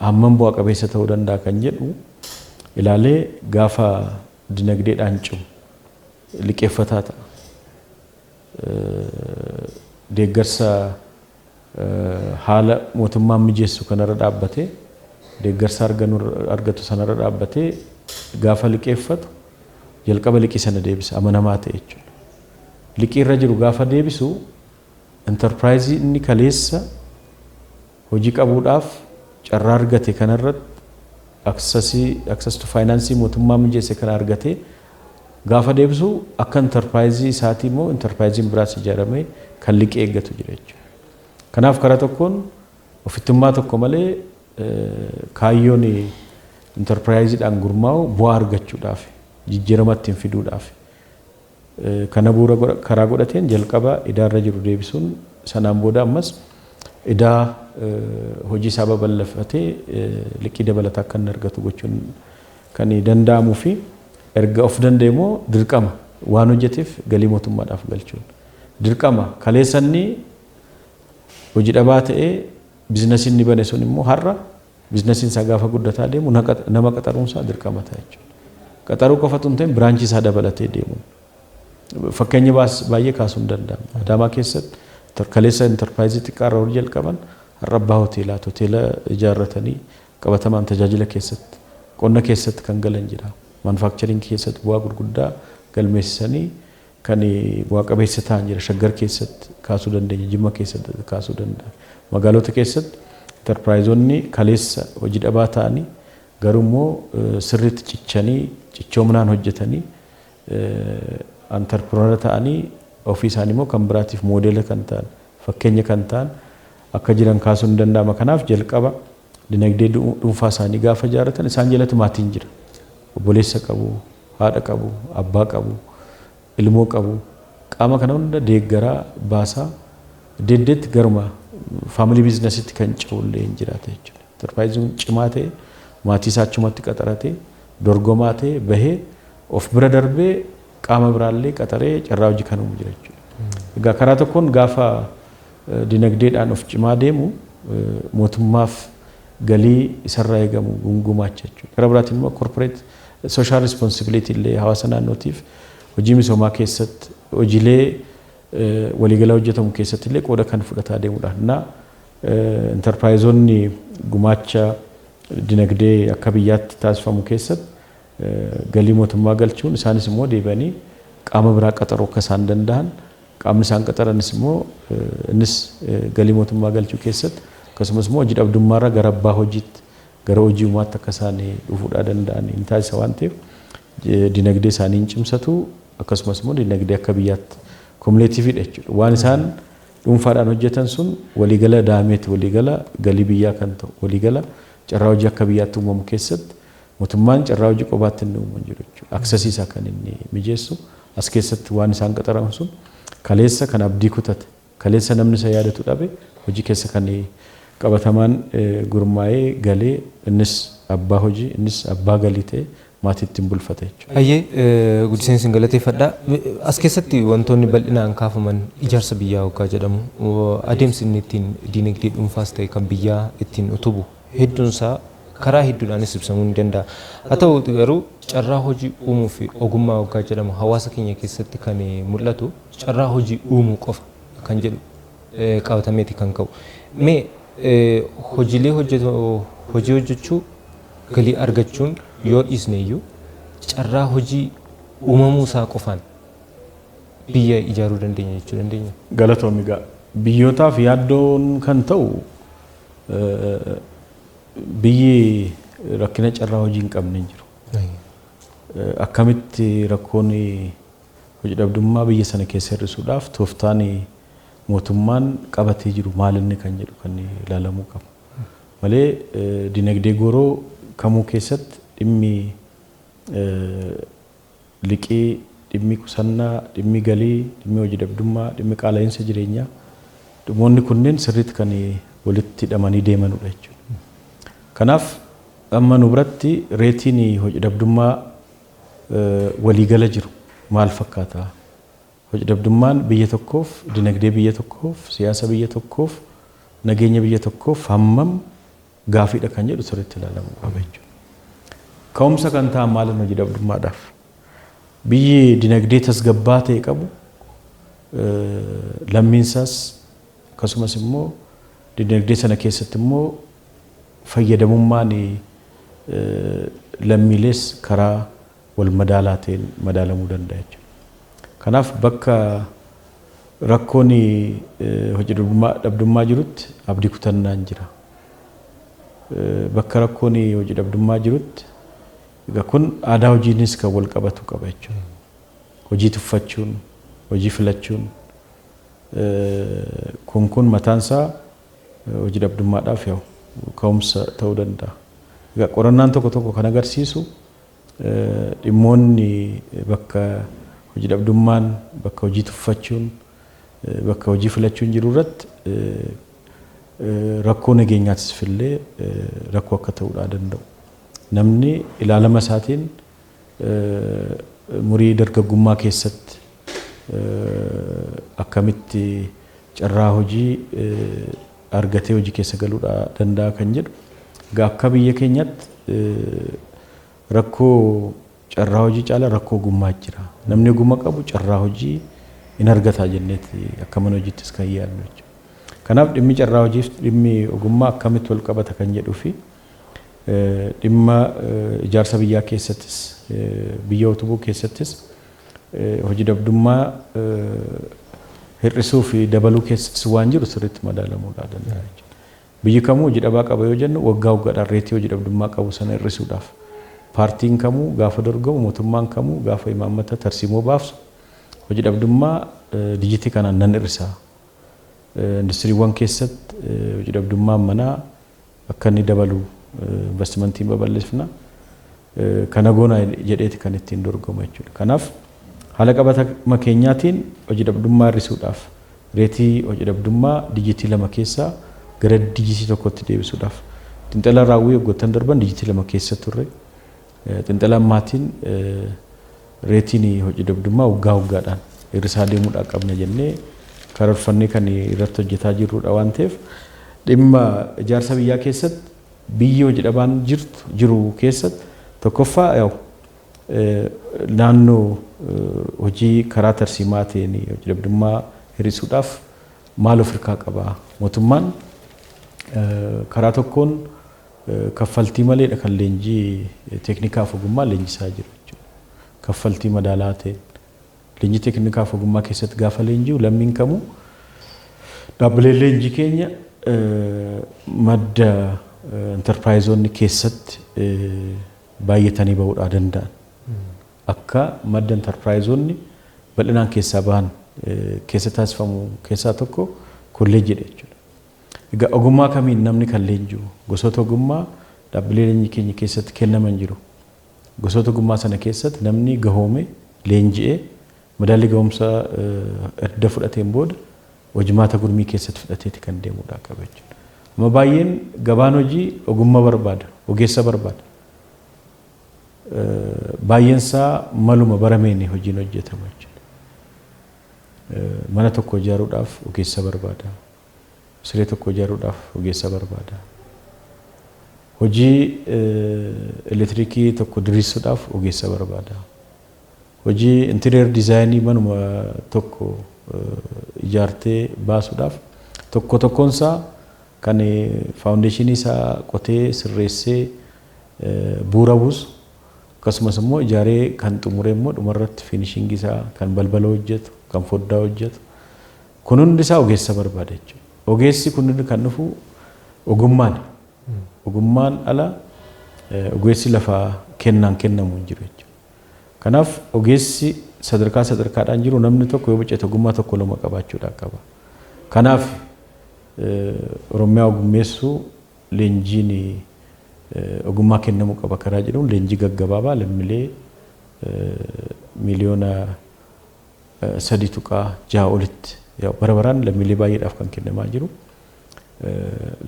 hammam bu'a qabeessa ta'uu danda'a kan jedhu ilaalee gaafa dinagdeedhaan cimu liqeeffataa ta'a. Deeggarsa haala mootummaan mijeessu kanarra dhaabbatee deeggarsa argatu sanarra dhaabbatee gaafa liqeeffatu jalqaba liqii sana deebisa amanamaa ta'e jechuudha. Liqii irra jiru gaafa deebisu enterprise inni kaleessa hojii qabuudhaaf carraa argate kanarratti access to finance mootummaa mijeesse kana argate gaafa deebisu akka enterprise isaatii immoo enterprise biraas ijaaramee kan liqii eeggatu jira jechuudha. Kanaaf karaa tokkoon ofittummaa tokko malee kaayyoon enterpriseedhaan gurmaa'u bu'aa argachuudhaaf jijjiirama ittiin fiduudhaaf kana bu'uura karaa godhateen jalqaba idaarra jiru deebisuun sanaan booda ammas idaa hojii isaa babal'ifatee liqii dabalataa akka inni argatu gochuun kan danda'amuu fi erga of danda'emoo dirqama waan hojjeteef galii mootummaadhaaf galchuun dirqama kaleessanni hojii dhabaa ta'ee biizinasiin ni bane sun immoo har'a biizinasiin isaa gaafa guddataa deemu nama qaxaruunsaa dirqama ta'a jechuudha. Qaxaruu qofatu hin ta'in biraanchii isaa dabalatee deemuun. Fakkeenya baay'ee kaasuu hin danda'amu. Adaamaa keessatti kaleessa intarpiraayizii xiqqaarraa hojii jalqaban har'a abbaa hoteela ijaarratanii qabatamaan tajaajila keessatti qonna keessatti kan galan jira. Maanufakcharing keessatti bu'aa gurguddaa galmeessisanii kan bu'aa qabeessa ta'an jira. Shaggar keessatti kaasuu dandeenya, Jimma keessatti kaasuu dandeenya. Magaalota keessatti intarpiraayizoonni kaleessa hojii dhabaa ta'anii garuu immoo sirriitti cichoominaan hojjetanii antarpirooneera ta'anii ofii isaanii immoo kan biraatiif moodeela kan ta'an fakkeenya kan ta'an akka jiran kaasuun ni danda'ama. Kanaaf jalqaba dinagdee dhuunfaa isaanii gaafa ijaarratan isaan jalatti maatiin jira. Obboleessa qabu, haadha qabu, abbaa qabu, ilmoo qabu. Qaama kana hunda deeggaraa baasaa deddeetti garuma faamilii biizinasiitti kan ce'ullee hin jiraata jechuudha. Intarpiraayiziin cimaa ta'e maatii isaa achumatti qaxaratee dorgomaa ta'e bahee of bira darbee qaama biraallee qaxaree carraa hojii kan uumu jira jechuudha. Egaa karaa tokkoon gaafa dinagdeedhaan of cimaa deemu mootummaaf galii isarraa eegamu gungumaacha jechuudha. Karaa biraatiin immoo corporate social responsibility illee hawaasa naannootiif hojii misoomaa keessatti hojiilee waliigala hojjetamu keessatti illee qooda kan fudhataa deemudha. Na intarpiraayizoonni gumaacha dinagdee akka biyyaatti taasifamu keessatti galii mootummaa galchuun isaanis immoo deebi'anii qaama biraa qaxaruu akka isaan danda'an qaamni isaan qaxaranis immoo innis galii mootummaa galchuu keessatti akkasumas immoo hojii dhabdummaarra gara abbaa hojiitti gara hojii uumaatti akka isaan dhufuudhaa danda'an hin taasisa waan ta'eef dinagdee isaanii hin cimsatu akkasumas immoo dinagdee akka biyyaatti kumuleetiividha jechuudha. Waan isaan dhuunfaadhaan hojjetan sun waliigala daameeti waliigala galii biyyaa kan ta'u waliigala carraa hojii akka biyyaatti uumamu keessatti mootummaan carraa hojii qobaatti inni uuman jiru jechuudha. Aksesiisaa kan inni mijeessu as keessatti waan isaan qaxaraman sun kaleessa kan abdii kutate kaleessa namni isa yaadatu dhabe hojii keessa kan qabatamaan gurmaa'ee galee innis abbaa hojii innis abbaa galii ta'e maatii ittiin bulfata jechuudha. Ayyee guddiseen sin galateeffadha. As keessatti wantoonni bal'inaan kaafaman ijaarsa biyyaa hoggaa jedhamu adeemsi inni ittiin diinagdee dhuunfaas ta'e kan biyyaa ittiin utubu hedduunsaa karaa hedduudhaanis ibsamuu ni danda'a. Haa ta'u garuu carraa hojii uumuu fi ogummaa hoggaa jedhamu hawaasa keenya keessatti kan mul'atu carraa hojii uumuu qofa kan jedhu qabatameeti kan ka'u. Mee hojiilee hojii hojjechuu galii argachuun yoo dhiisne iyyuu carraa hojii uumamuu isaa qofaan biyya ijaaruu dandeenya jechuu dandeenya. Galatoomii gaa biyyootaaf yaaddoon kan ta'u biyyi rakkina carraa hojii hin qabne jiru. Akkamitti rakkoon hojii dhabdummaa biyya sana keessa hir'isuudhaaf tooftaan mootummaan qabatee jiru maalinni kan jedhu kan ilaalamuu qaba. Malee dinagdee goroo kamuu keessatti dhimmi liqii, dhimmi qusannaa, dhimmi galii, dhimmi hojii dhabdummaa, dhimmi qaala'insa jireenyaa dhimmoonni kunneen sirriitti kan walitti hidhamanii deemanudha jechuudha. Kanaaf amma nu biratti reetiin hojii dhabdummaa waliigala jiru maal fakkaata? Hojii dhabdummaan biyya tokkoof, dinagdee biyya tokkoof, siyaasa biyya tokkoof, nageenya biyya tokkoof hammam gaafiidha kan jedhu sirriitti ilaalamuu qaba jechuudha. Ka'umsa kan ta'an maal hojii dhabdummaadhaaf? Biyyi dinagdee tasgabbaa ta'e qabu lammiinsaas akkasumas immoo dinagdee sana keessatti immoo fayyadamummaan lammiilees karaa wal madaalaa ta'een madaalamuu danda'a jechuudha. Kanaaf bakka rakkoon hojii dhabdummaa jirutti abdii kutannaan jira. Bakka rakkoon hojii dhabdummaa jirutti egaa kun aadaa hojiinis kan wal qabatu qaba jechuudha. Hojii tuffachuun, hojii filachuun kun mataan isaa hojii dhabdummaadhaaf yaa'u ka'umsa ta'uu danda'a. Egaa qorannaan tokko tokko kan agarsiisu dhimmoonni bakka hojii dhabdummaan, bakka hojii tuffachuun, bakka hojii filachuun jiru irratti rakkoo nageenyaatis illee rakkoo akka ta'uudhaa danda'u. Namni ilaalama isaatiin umurii dargaggummaa keessatti akkamitti carraa hojii argatee hojii keessa galuudha danda'a kan jedhu. Akka biyya keenyatti rakkoo carraa hojii caala rakkoo ogummaa jira. Namni ogummaa qabu carraa hojii in argata jenneeti akka mana hojiittis kan yaadnu jechuudha. Kanaaf dhimmi carraa hojiif dhimmi ogummaa akkamitti wal qabata kan jedhuu fi dhimma ijaarsa biyyaa keessattis biyya utubuu keessattis hojii dhabdummaa hir'isuu fi dabaluu keessattis waan jiru sirriitti madaalamuudha danda'a jechuudha. Biyyi kamuu hojii dhabaa qaba yoo jennu waggaa waggaadhaan reetii hojii dhabdummaa qabu sana hir'isuudhaaf paartiin kamuu gaafa dorgomu mootummaan kamuu gaafa imaammata tarsiimoo baafsu hojii dhabdummaa dijitii kanaan nan hir'isa. Industiriiwwan keessatti hojii dhabdummaan manaa akka inni dabalu investimentiin babal'ifna. Kana goona jedheeti kan ittiin dorgomu jechuudha. Kanaaf haala qabatama keenyaatiin hojii dhabdummaa hir'isuudhaaf reetii hojii dhabdummaa dijitii lama keessaa gara dijitii tokkotti deebisuudhaaf xinxala raawwii waggoottan darban dijitii lama keessa turre. Xinxalaan maatiin reetiin hojii dhabdummaa waggaa waggaadhaan hir'isaa deemuudhaan qabna jennee karoorfannee kan irratti hojjetaa jirrudha waan ta'eef dhimma ijaarsa biyyaa keessatti biyyi hojii dhabaan jiru keessatti tokkoffaa naannoo hojii karaa tarsiimaa ta'een hojii dhabdummaa hir'isuudhaaf maal of hirkaa qaba mootummaan karaa tokkoon kaffaltii maleedha kan leenjii teeknikaaf ogummaa leenjisaa jiru jechuudha. Kaffaltii madaalaa ta'een leenjii teeknikaaf ogummaa keessatti gaafa leenji'u lammiin kamuu dhaabbileen leenjii keenya madda enterpiraayizoonni keessatti baay'atanii bahuudhaa danda'an. Akka madda enterpiraayizoonni bal'inaan keessaa bahan keessa taasifamu keessaa tokko kolleejjiidha jechuudha. Egaa ogummaa kamiin namni kan leenji'u gosoota ogummaa dhaabbilee leenjii keenya keessatti kennaman jiru. Gosoota ogummaa sana keessatti namni gahoome leenji'ee madaalli gahumsa erga fudhateen booda hojimaata gurmii keessatti fudhateeti kan deemuudhaa qaba jechuudha. Amma baay'een gabaan hojii ogummaa barbaada, ogeessa barbaada. Baay'eensaa maluma barameen hojiin hojjetama jechuudha. Mana tokko ijaaruudhaaf ogeessa barbaada. Siree tokko ijaaruudhaaf ogeessa barbaada. Hojii elektiriikii tokko diriirsuudhaaf ogeessa barbaada. Hojii interior dizaayinii manuma tokko ijaartee baasuudhaaf tokko tokkoonsaa kan faawundeeshinii isaa qotee sirreessee bu'uura buusu akkasumas immoo ijaaree kan xumuree immoo dhumarratti fiinishingii isaa kan balbala hojjetu kan foddaa hojjetu kun hundi isaa ogeessa barbaada jechuudha. Ogeessi kun kan dhufu ogummaan ala ogeessi lafaa kennamu hin jiru jechuudha. Kanaaf ogeessi sadarkaadhaan jiru namni tokko yoo boceete ogummaa tokko lama qabaachuudhaan qaba. Kanaaf Oromiyaa ogummeessuu leenjiin ogummaa kennamuu qaba karaa jedhuun leenjii gaggabaabaa lammiilee miliyoona 3.6 olitti bara baraan lammiilee baay'eedhaaf kan kennamaa jiru.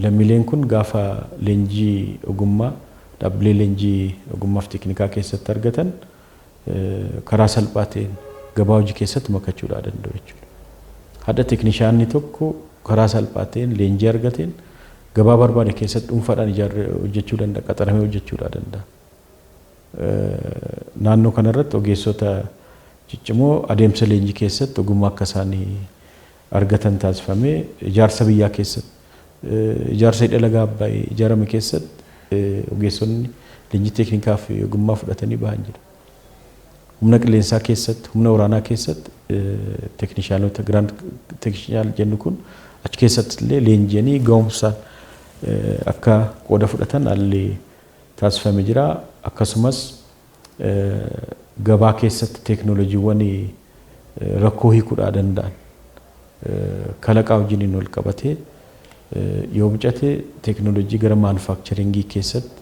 Lammiileen kun gaafa leenjii ogummaa dhaabbilee leenjii ogummaaf teeknikaa keessatti argatan karaa salphaa ta'een gabaa hojii keessatti makachuudhaa danda'u jechuudha. Hadda teeknishaanni tokko karaa salphaa ta'een leenjii argateen gabaa barbaade keessatti dhuunfaadhaan hojjechuu danda'a, qaxaramee hojjechuudhaa danda'a. Naannoo kanarratti ogeessota ciccimoo adeemsa leenjii keessatti ogummaa akka isaanii argatan taasifamee ijaarsa biyyaa keessatti ijaarsa hidha laga Abbaayee ijaarame keessatti ogeessonni leenjii teeknikaa fi ogummaa fudhatanii bahan jira. Humna qilleensaa keessatti, humna waraanaa keessatti teeknishaanota giraand teeknishaal jennu kun achi keessatti illee leenji'anii gahumsaan akka qooda fudhatan haalli taasifamee jira. Akkasumas gabaa keessatti teeknooloojiiwwan rakkoo hiikuudhaa danda'an kalaqaa hojiin wal qabatee yoo bucate teeknooloojii gara maanufaakcharingii keessatti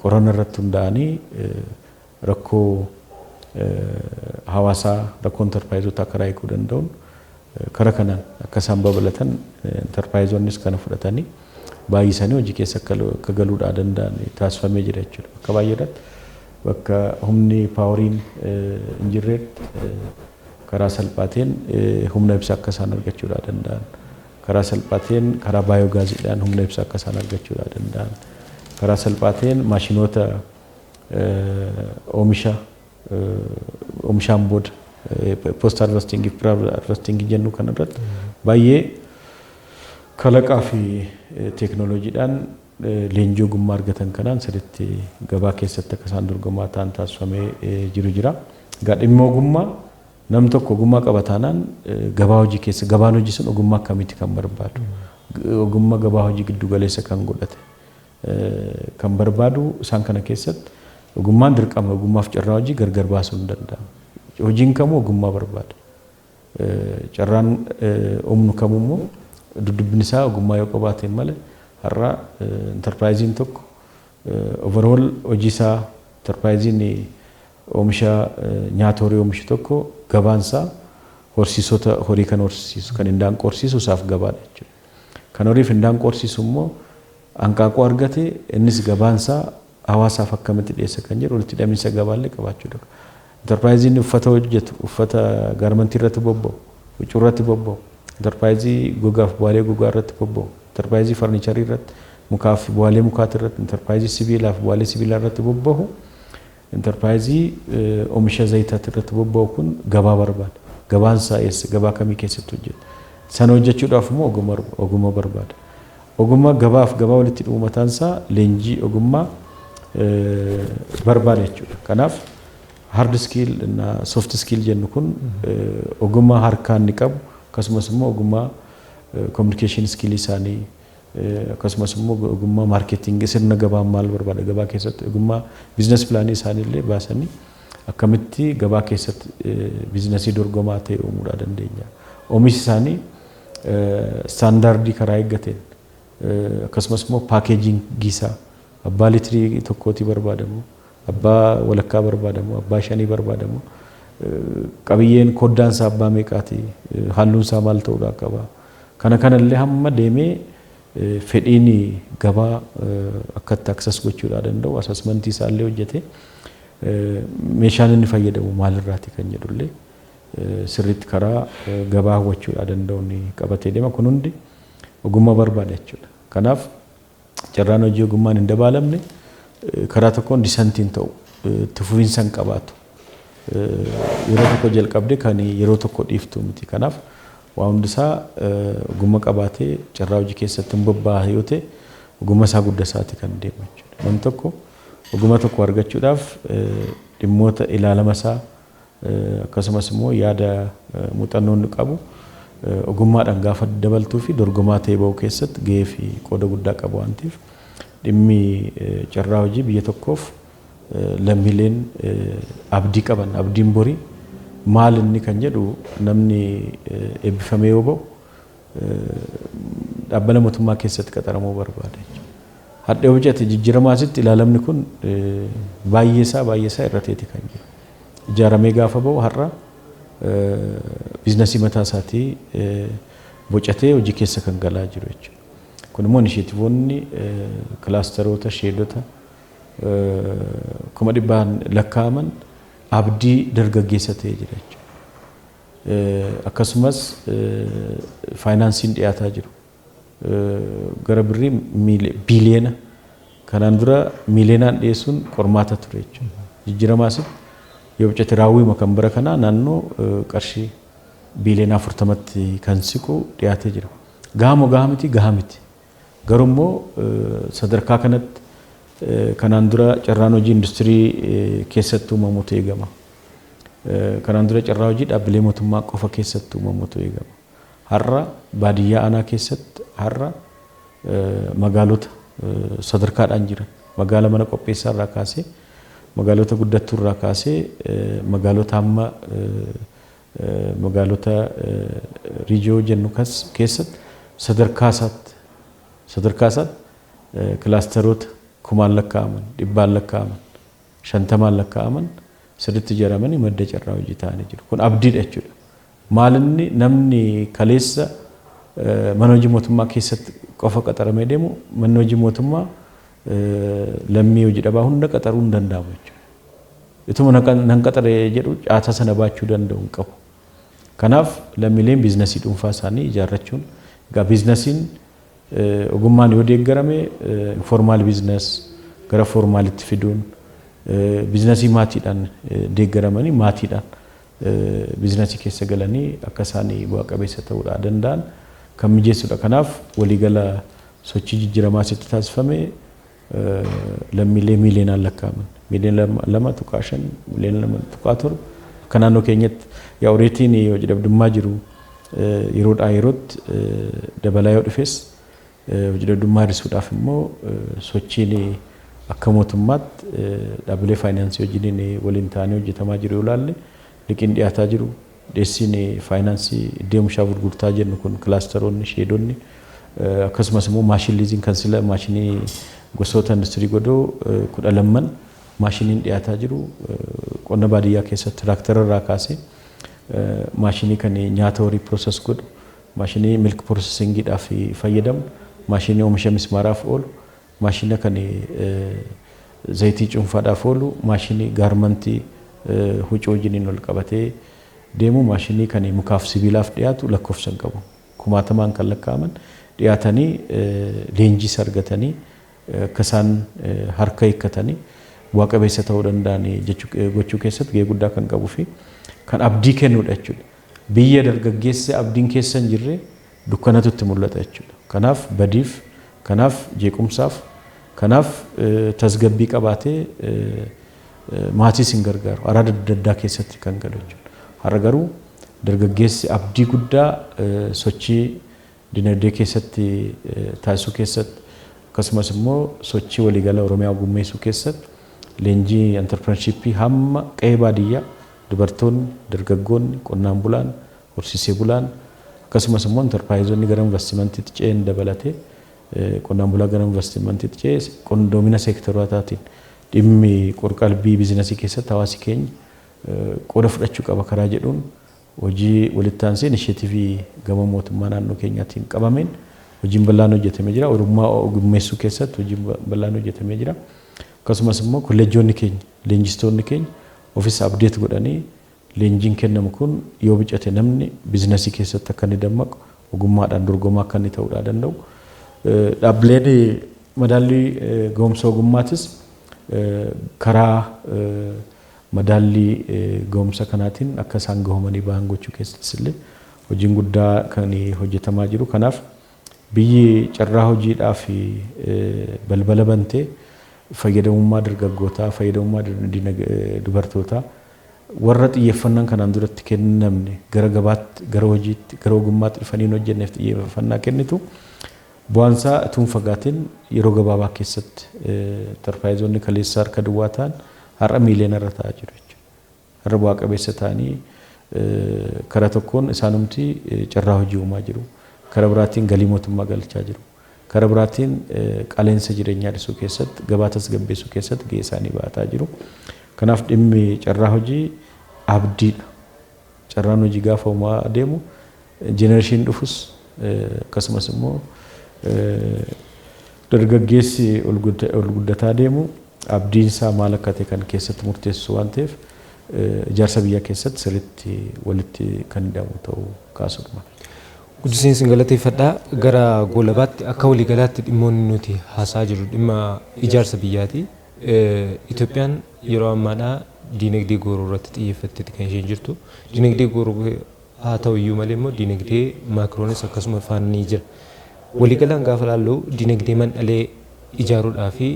qorannaa irratti hundaa'anii rakkoo hawaasaa rakkoo enterpiraayizoota akka hiikuu danda'uun karaa kanaan akka isaan babal'atan enterpiraayizoonnis kana fudhatanii baay'isanii hojii keessa akka galuudhaa danda'an taasifamee jira jechuudha. Bakka baay'eedhaatti bakka humni paaworiin hin jirretti karaa salphaateen humna ibsaa akka isaan argachuudhaa danda'an karaa salphaateen karaa baayogaaziidhaan humna ibsaa akka isaan argachuu danda'an karaa salphaateen maashinoota oomishaan booda post harvesting fi pre harvesting jennu kanarratti baay'ee kalaqaa fi teeknooloojiidhaan leenjii ogummaa argatan kanaan sirriitti gabaa keessatti akka isaan dorgomaa ta'an taasifamee jira. Dhimma ogummaa nam tokko ogummaa qaba taanaan gabaa hojii keessa gabaan hojii sun ogummaa akkamiiti kan barbaadu ogummaa gabaa hojii giddu galeessa kan godhate kan barbaadu isaan kana keessatti ogummaan dirqama ogummaaf carraa hojii gargar baasuu hin danda'amu. Hojiin kamuu ogummaa barbaada. Carraan humnu kamummoo dudubbin isaa ogummaa yoo qabaateen malee har'a enterprise tokko overall hojii isaa enterprise oomisha nyaata horii oomishu tokko gabaan isaa horsiisota horii kan horsiisu kan indaanqoo horsiisu isaaf gabaadha jechuudha. Kan horiif indaanqoo horsiisu immoo hanqaaquu argate innis gabaan isaa hawaasaaf akkamitti dhiyeessa kan jedhu walitti hidhamiinsa gabaallee qabaachuu danda'a. Enterprise uffata hojjetu uffata garmentii irratti bobba'u huccuu irratti bobba'u enterprise gogaaf bu'aalee gogaa irratti bobba'u enterprise farniicharii irratti mukaaf bu'aalee mukaati irratti enterprise sibiilaaf bu'aalee sibiilaa irratti bobba'u enterprise oomisha zayitaati irratti bobba'u kun gabaa barbaada. Gabaan isaa eessa gabaa kamii keessatti hojjeta. Sana hojjechuudhaaf immoo ogummaa barbaada. Ogummaa gabaaf gabaa walitti dhuumataan isaa leenjii ogummaa barbaada jechuudha. Kanaaf hard skill na soft skill jennu kun ogummaa harkaan ni qabu akkasumas immoo ogummaa communication skill isaanii akkasumas immoo ogummaa marketing sirna gabaa maal barbaada gabaa keessatti ogummaa business plan isaanii illee baasanii akkamitti gabaa keessatti biizinasii dorgomaa ta'e uumuu dandeenya. Oomishi isaanii standardii karaa eeggateen akkasumas immoo packaging gisaa abbaa litrii tokkooti barbaadamu abbaa walakkaa barbaadamu abbaa shanii barbaadamu qabiyyeen koddaan isaa abbaa meeqaati halluun isaa maal ta'uu qaba kana illee hamma deemee fedhiin gabaa akkatti access gochuu danda'u assessmentii isaa illee hojjetee meeshaan inni fayyadamu maalirraati kan jedhullee sirriitti karaa gabaa hawwachuu danda'u ni qabatee deema kun hundi ogummaa barbaada jechuudha. Kanaaf carraan hojii ogummaan hin dabaalamne karaa tokkoon disantiin ta'u itti fufiinsa hin qabaatu. Yeroo tokko jalqabde kan yeroo tokko dhiiftu miti. Kanaaf waa hundisaa ogummaa qabaatee carraa hojii keessatti hin bobba'aa yoo ta'e ogummaa isaa guddasaati kan deemu jechuudha. Namni tokko ogummaa tokko argachuudhaaf dhimmoota ilaalama isaa akkasumas immoo yaada muuxannoo inni qabu ogummaadhaan gaafa dabaltuu fi dorgomaa ta'ee ba'u keessatti gahee fi qooda guddaa qabu waan ta'eef dhimmi carraa hojii biyya tokkoof lammiileen abdii qaban abdiin borii maal inni kan jedhu namni eebbifamee yoo ba'u dhaabbata mootummaa keessatti qaxaramuu barbaada. Hadhee hojjete jijjiiramaasitti ilaalamni kun baay'ee isaa irra teeti kan jiru. Ijaaramee gaafa ba'u har'a biizinasii mataa isaatii bocatee hojii keessa kan galaa jiru jechuudha. Kun immoo inisheetivoonni kilaasteroota sheedota kuma dhibbaan lakkaa'aman abdii dargaggeessa ta'ee jira jechuudha. Akkasumas faayinaansiin dhiyaataa jiru. Gara birrii biiliyeena kanaan dura miiliyeenaan dhiyeessuun qormaata ture jechuudha. Jijjiiramaasitti yoo bocate raawwiima kan bira kanaa naannoo qarshii biiliyeena 40tti kan siqu dhiyaatee jira. Gahaa miti. Garuu immoo sadarkaa kanatti kanaan dura carraan hojii industirii keessatti uumamuutu eegama. Kanaan dura carraa hojii dhaabbilee mootummaa qofa keessatti uumamuutu eegama. Har'a baadiyyaa aanaa keessatti har'a magaalota sadarkaadhaan jiran magaala mana qopheessaa irraa kaasee magaalota guddattuu irraa kaasee magaalota hamma magaalota riijiyoo jennu keessatti sadarkaa isaatti kilaasteroota 1000 lakkaa'aman 100 lakkaa'aman 50 lakkaa'aman sirriitti ijaaramanii madda carraa hojii ta'anii jiru. Kun abdiidha jechuudha. Maalinni namni kaleessa mana hojii mootummaa keessatti qofa qaxaramee deemu manni hojii mootummaa lammii hojii dhabaa hunda qaxaruu hin danda'amu jechuudha. Ituma nan qaxare jedhu caasaa sana baachuu danda'u hin qabu. Kanaaf lammiileen biizinasii dhuunfaa isaanii ijaarrachuun Egaa biizinasiin ogummaan yoo deeggarame informaal biizines gara formaalitti fiduun biizinasii maatiidhaan deeggaramanii maatiidhaan biizinasii keessa galanii akka isaan bu'aa qabeessa ta'uu danda'an kan mijeessudha. Kanaaf waliigala sochii jijjiiramaa asitti taasifame lammiilee miiliyoonaan lakkaa'aman miiliyoona 2.5 miiliyoona 2.7 akka naannoo keenyatti yaa reetiin hojii dhabdummaa jiru yeroodhaa yerootti dabalaa yoo dhufes hojii dhabdummaa hir'isuudhaaf immoo sochiin akka mootummaatti dhaabbilee faayinaansii wajjin waliin ta'anii hojjetamaa jiru yoo ilaalle liqiin dhiyaataa jiru dhiyeessiin faayinaansii iddoo oomishaa gurgurtaa jennu kun kilaasteroonni sheedonni akkasumas immoo maashin liiziin kan sila maashinii gosoota industirii godoo 12 maashiniin dhiyaataa jiru qonna baadiyyaa keessatti tiraaktara irraa kaasee maashinii kan nyaata horii piroosess godhu maashinii milk piroosessingiidhaaf fayyadamu maashinii oomisha mismaaraaf oolu maashina kan zayitii cuunfaadhaaf oolu maashinii gaarmantii huccuu wajjiniin wal qabatee deemu maashinii kan mukaaf sibiilaaf dhiyaatu lakkoofsan qabu kumaatamaan kan lakkaa'aman dhiyaatanii leenjiis argatanii akka isaan harka hiikkatanii bu'aa qabeessa ta'uu danda'an gochuu keessatti gahee guddaa kan qabuu fi kan abdii kennuudha jechuudha. Biyya dargaggeessa abdiin keessa hin jirre dukkanatu itti mul'ata jechuudha. Kanaaf badiif, kanaaf jeequmsaaf, kanaaf tasgabbii qabaatee maatiis hin gargaaru. Araada adda addaa keessatti kan galu jechuudha. Har'a garuu dargaggeessi abdii guddaa sochii dinagdee keessatti taasisuu keessatti akkasumas immoo sochii waliigala Oromiyaa gummeessuu keessatti leenjii entrepreneurshipii hamma qe'ee baadiyyaa dubartoonni, dargaggoonni, qonnaan bulaan, horsiisee bulaan akkasumas immoo enterpiraayizonni gara investimantiitti ce'een dabalatee qonnaan bulaa gara investimantiitti ce'ee qondoomina seektarootaatiin dhimmi qorqalbii biizinasii keessatti hawaasi keenya qooda fudhachuu qaba karaa jedhuun hojii walitti aansee inisheetivii gama mootummaa naannoo keenyaatiin qabameen hojiin bal'aan hojjetamee jira. Oromummaa gummeessuu keessatti hojiin bal'aan hojjetamee jira. Akkasumas immoo kolleejjoonni keenya, leenjistoonni keenya ofiis abdeet godhanii leenjiin kennamu kun yoo bicate namni biizinasii keessatti akka inni dammaqu ogummaadhaan dorgomaa akka inni ta'uu danda'u. Dhaabbileen madaallii ga'umsa ogummaatis karaa madaallii ga'umsa kanaatiin akka isaan gahumanii bahan gochuu keessattis illee hojiin guddaa kan hojjetamaa jiru. Kanaaf biyyi carraa hojiidhaaf balbala bantee fayyadamummaa dargaggootaa, fayyadamummaa dubartootaa warra xiyyeeffannaan kanaan duratti kennamne gara gabaatti, gara hojiitti, gara ogummaatti dhufanii hin hojjenneef xiyyeeffannaa kennitu bu'aansaa utuu hin fagaatiin yeroo gabaabaa keessatti enterpiraayizonni kaleessaa harka duwwaa ta'an har'a miiliyoona irra ta'aa jiru jechuudha. Har'a bu'aa qabeessa ta'anii karaa tokkoon isaanumti carraa hojii uumaa jiru. Karaa biraatiin galii mootummaa galchaa jiru. Karaa biraatiin qaleensa jireenyaa dhisuu keessatti, gabaa tasgabbeessuu keessatti gahee isaanii ba'ataa jiru. Kanaaf dhimmi carraa hojii abdiidha. Carraan hojii gaafa uumaa adeemu jenereeshiin dhufus akkasumas immoo dargaggeessi ol guddataa deemu abdiin isaa maal akka ta'e kan keessatti murteessu waan ta'eef ijaarsa biyyaa keessatti sirriitti walitti kan hidhamu ta'uu kaasudha. Guddiseensi galateeffadhaa gara goolabaatti akka waliigalaatti dhimmoonni nuti haasaa jiru dhimma ijaarsa biyyaati. Itoophiyaan yeroo ammaadhaa diinagdee gooroo irratti xiyyeeffatteeti kan isheen jirtu. Diinagdee gooroo haa ta'u iyyuu malee immoo diinagdee maakiroonis akkasuma faana ni jira. Waliigalaan gaafa laallu diinagdee mandhalee ijaaruudhaa fi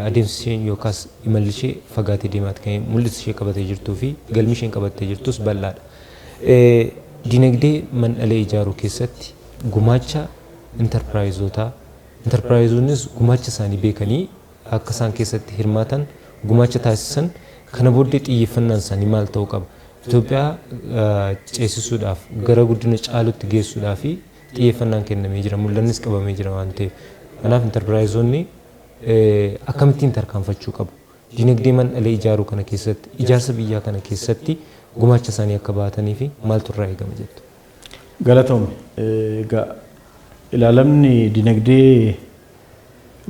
adeemsi isheen yookaas imalli ishee fagaatee deemaati kan mul'isa ishee qabatee jirtuu fi galmi isheen qabattee jirtus bal'aadha. Diinagdee mandhalee ijaaruu keessatti gumaacha enterpiraayizoonnis gumaacha isaanii beekanii akka isaan keessatti hirmaatan gumaacha taasisan kana booddee xiyyeeffannaan isaanii maal ta'uu qaba. Itoophiyaa ceesisuudhaaf gara guddina caalutti geessuudhaaf xiyyeeffannaan kennamee jira, mul'annis qabamee jira waan ta'eef. Kanaaf enterpiraayizoonni akkamittiin tarkaanfachuu qabu? Diinagdee mandhalee ijaaruu kana keessatti, ijaarsa biyyaa kana keessatti gumaacha isaanii akka baatanii fi maaltu irraa eegama jettu? Galatoom egaa ilaalamni diinagdee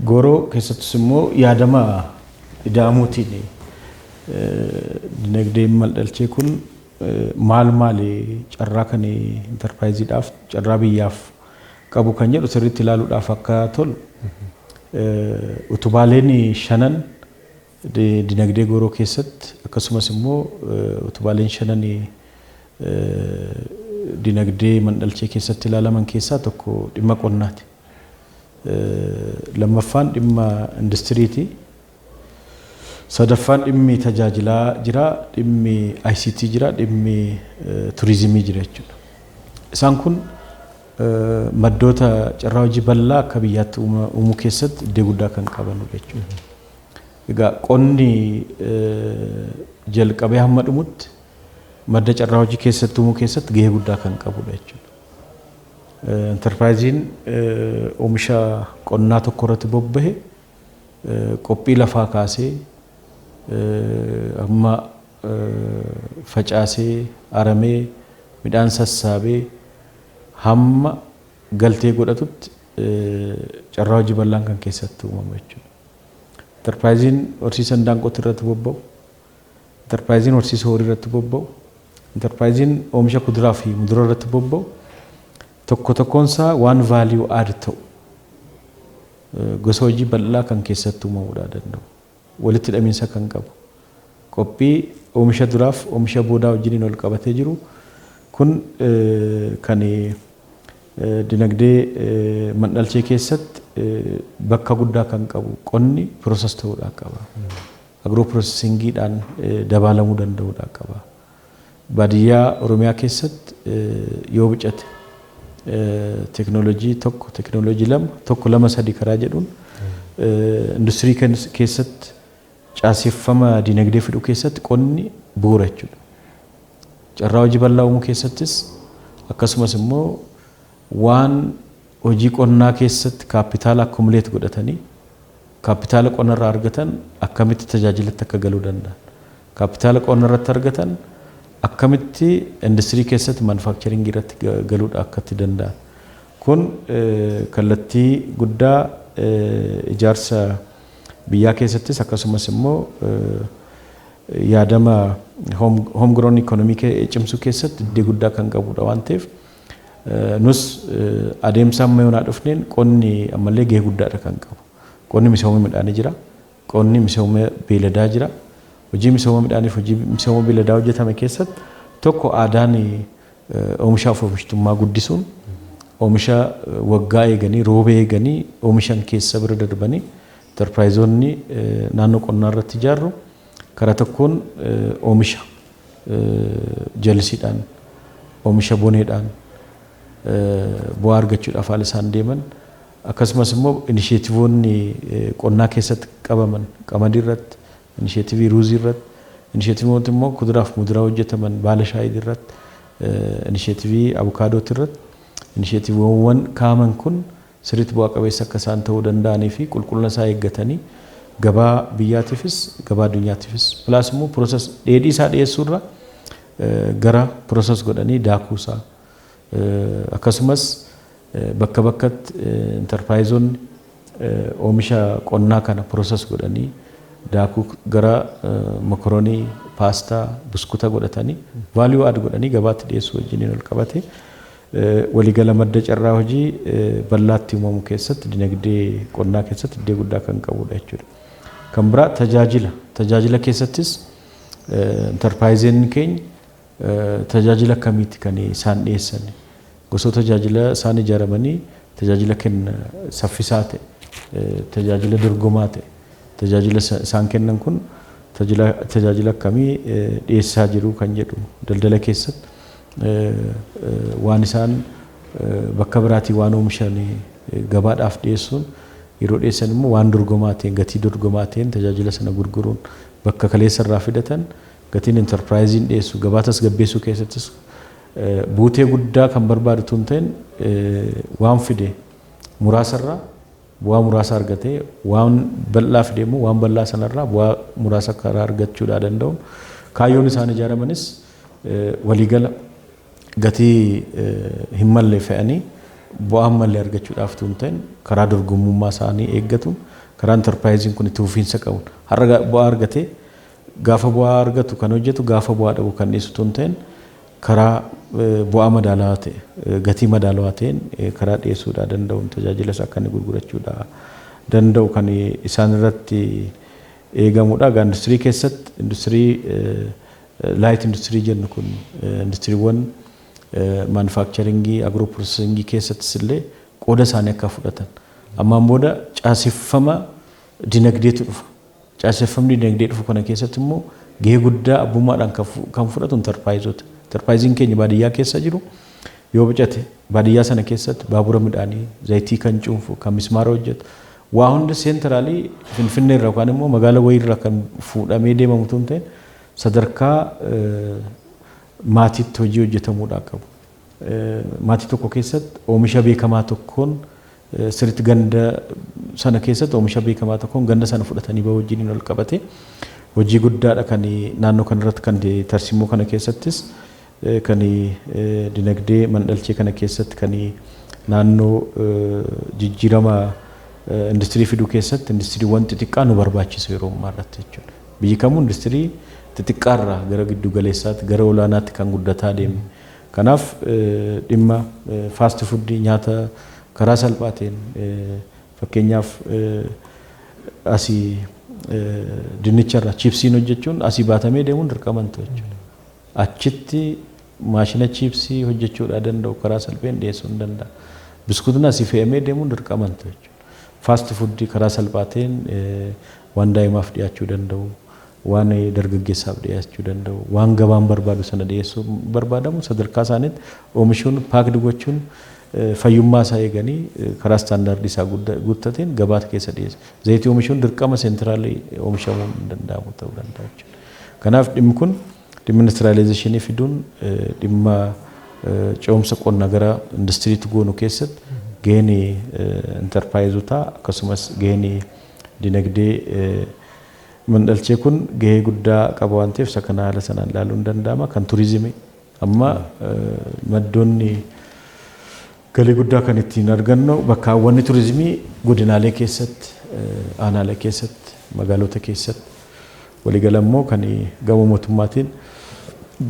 gooroo keessattis immoo yaadama ida'amuutiin diinagdeen maldhalchee kun maal carraa kan enterpiraayiziidhaaf carraa biyyaaf qabu kan jedhu sirriitti ilaaluudhaaf akka tolu utubaaleen shanan dinagdee gooroo keessatti akkasumas immoo utubaaleen shanan dinagdee mandhalchee keessatti ilaalaman keessaa tokko dhimma qonnaati. Lammaffaan dhimma industiriiti. Sadaffaan dhimmi tajaajilaa jira, dhimmi ICT jira, dhimmi turizimii jira jechuudha. Isaan kun maddoota carraa hojii bal'aa akka biyyaatti uumuu keessatti iddoo guddaa kan qabanudha jechuudha. Egaa qonni jalqabee hamma dhumutti madda carraa hojii keessatti uumuu keessatti gahee guddaa kan qabudha jechuudha. Enterpiraayiziin oomisha qonnaa tokko irratti bobbahe qophii lafaa kaasee amma facaasee aramee midhaan sassaabee hamma galtee godhatutti carraa hojii bal'aan kan keessatti uumamu jechuudha. Enterpiraayiziin horsiisa indaanqooti irratti bobba'u, enterpiraayiziin horsiisa horii irratti bobba'u, enterpiraayiziin oomisha kuduraa fi muduraa irratti bobba'u tokko tokkoonsaa waan vaaliyuu aad ta'u gosa hojii bal'aa kan keessatti uumamuu danda'u. Walitti hidhamiinsa kan qabu. Qophii oomisha duraaf oomisha boodaa wajjin ol qabatee jiru kun kan dinagdee mandhalchee keessatti bakka guddaa kan qabu qonni piroosas ta'uudhaan qaba. Agroo piroosesingiidhaan dabaalamuu danda'uudhaan qaba. Baadiyyaa Oromiyaa keessatti yoo bicate teknoolojii tokko, teknoolojii lama, tokko lama sadii karaa jedhuun industirii keessatti caaseffama dinagdee fiduu keessatti qonni bu'uura jechuudha. Carraa hojii bal'aa uumuu keessattis akkasumas immoo waan hojii qonnaa keessatti kaapitaala akkumuleet godhatanii kaapitaala qonnarraa argatan akkamitti tajaajilatti akka galuu danda'an. Kaapitaala qonnarratti argatan akkamitti industirii keessatti manufakcharingii irratti galuudha akka itti danda'an. Kun kallattii guddaa ijaarsa biyyaa keessattis akkasumas immoo yaadama homegrown economy cimsuu keessatti iddoo guddaa kan qabudha waan ta'eef nus adeemsa amma yoonaa dhufneen qonni ammallee gahee guddaadha kan qabu. Qonni misooma midhaanii jira, qonni misooma beeladaa jira. Hojii misooma midhaaniif hojii misooma beeladaa hojjetame keessatti tokko aadaan oomishaaf oomishtummaa guddisuun oomisha waggaa eeganii rooba eeganii oomishan keessa bira darbanii enterpiraayizoonni naannoo qonnaa irratti ijaarru karaa tokkoon oomisha jalisiidhaan oomisha boneedhaan bu'aa argachuudhaaf haala isaan deeman akkasumas immoo inisheetivoonni qonnaa keessatti qabaman qamadii irratti inisheetivii ruuzii irratti inisheetivoonni immoo kuduraaf muduraa hojjetaman baala shaayii irratti inisheetivii abukaadootii irratti inisheetivoowwan kaaman kun sirriitti bu'aa qabeessa akka isaan ta'uu danda'anii fi qulqullina isaa eeggatanii gabaa biyyaatiifis gabaa addunyaatiifis pilaas immoo piroosas dheedhii isaa dhiyeessuurra gara piroosas godhanii daakuusaa akkasumas bakka bakkatti enterpiraayizoonni oomisha qonnaa kana piroosas godhanii daakuu gara mokoroonii paastaa buskuta godhatanii vaaliyuu aad godhanii gabaatti dhiyeessuu wajjin ol qabate waligala madda carraa hojii bal'aatti uumamu keessatti dinagdee qonnaa keessatti iddoo guddaa kan qabudha jechuudha. Kan biraa tajaajila keessattis enterpiraayizoonni keenya tajaajila akkamiiti kan isaan dhiyeessan gosoota tajaajila isaan ijaaramanii tajaajila kenna saffisaa ta'e tajaajila dorgomaa ta'e tajaajila isaan kennan kun tajaajila akkamii dhiyeessaa jiru kan jedhu daldala keessatti waan isaan bakka biraatii waan oomishan gabaadhaaf dhiyeessuun yeroo dhiyeessan immoo waan dorgomaa ta'een gatii dorgomaa ta'een tajaajila sana gurguruun bakka kaleessa irraa fidatan gatiin enterpiraayiziin dhiyeessu gabaa tasgabbeessuu keessattis buutee guddaa kan barbaadu tun ta'een waan fide muraasarraa bu'aa muraasa argatee waan bal'aa fide immoo waan bal'aa sanarraa bu'aa muraasa karaa argachuudhaa danda'uun kaayyoon isaan ijaaramanis waligala gatii hin malle fe'anii bu'aa malle argachuudhaaf tun ta'een karaa dorgommummaa isaanii eeggatuun karaa enterpiraayiziin kun itti fufiinsa qabuun har'a bu'aa argatee gaafa bu'aa argatu kan hojjetu gaafa bu'aa dhabu kan dhiyeessu tun ta'een karaa bu'aa madaalawaa ta'e gatii madaalawaa ta'een karaa dhiyeessuudhaa danda'uun tajaajila isaa akka inni gurgurachuudhaa danda'u kan isaan irratti eegamudha. Egaa industirii keessatti industirii laayit industirii jennu kun industiriiwwan maanufaaktcharingii agiroo piroosesingii keessattis illee qooda isaanii akka fudhatan. Ammaan booda caaseffama dinagdeetu dhufa. Caaseffamni dinagdee dhufu kana keessatti immoo gahee guddaa abbummaadhaan kan fudhatu intarpiraayizoota. Intarpiraayiziin keenya baadiyyaa keessa jiru yoo bicate baadiyyaa sana keessatti baabura midhaanii zayitii kan cuunfu kan mismaara hojjetu waa hundi seentiraalii Finfinnee irraa yookaan immoo magaalaa wayii irraa kan fuudhamee deemamu tun ta'e sadarkaa maatiitti hojii hojjetamuudhaa qabu. Maatii tokko keessatti oomisha beekamaa tokkoon sirriitti ganda sana keessatti oomisha beekamaa tokkoon ganda sana fudhatanii bahuu wajjin ol qabate hojii guddaadha kan naannoo kanarratti kan tarsimoo kana keessattis kan dinagdee mandhalchee kana keessatti kan naannoo jijjiirama industirii fiduu keessatti industiriiwwan xixiqqaa nu barbaachisu yeroo ammaarratti jechuudha. Biyyi kamuu industirii xixiqqaarraa gara giddu galeessaatti gara olaanaatti kan guddataa deeme. Kanaaf dhimma faast fuudii nyaata karaa salphaateen fakkeenyaaf asii dinnicharraa chipsiin hojjechuun asii baatamee deemuun dirqama jechuudha. Achitti maashina chipsii hojjechuudhaa danda'u karaa salpheen dhiyeessuu hin danda'a. Biskuutni asii fe'amee deemuun dirqama jechuudha. Faast fuudii karaa salphaateen waan daa'imaaf dhiyaachuu danda'u, waan dargaggeessaaf dhiyaachuu danda'u, waan gabaan barbaadu sana dhiyeessuu barbaadamu sadarkaa isaaniitti oomishuun paakdi gochuun fayyummaa isaa eeganii karaa istaandaardii isaa guuttateen gabaa keessa dhiyeessu. Zayitii oomishuun dirqama seentiraalii oomishamuu hin danda'amu ta'uu danda'a jechuudha. Kanaaf dhimmi kun dhimma industiriyaalizeeshinii fiduun dhimma ce'umsa qonnaa gara industiriitti goonu keessatti gaheen intarpiraayizotaa akkasumas gaheen dinagdee mandhalchee kun gahee guddaa qaba waan ta'eef isa kana haala sanaan ilaaluun danda'ama. Kan turizimii amma maddoonni galii guddaa kan ittiin argannu bakkaawwanni turizimii godinaalee keessatti, aanaalee keessatti, magaalota keessatti waliigala immoo kan gama mootummaatiin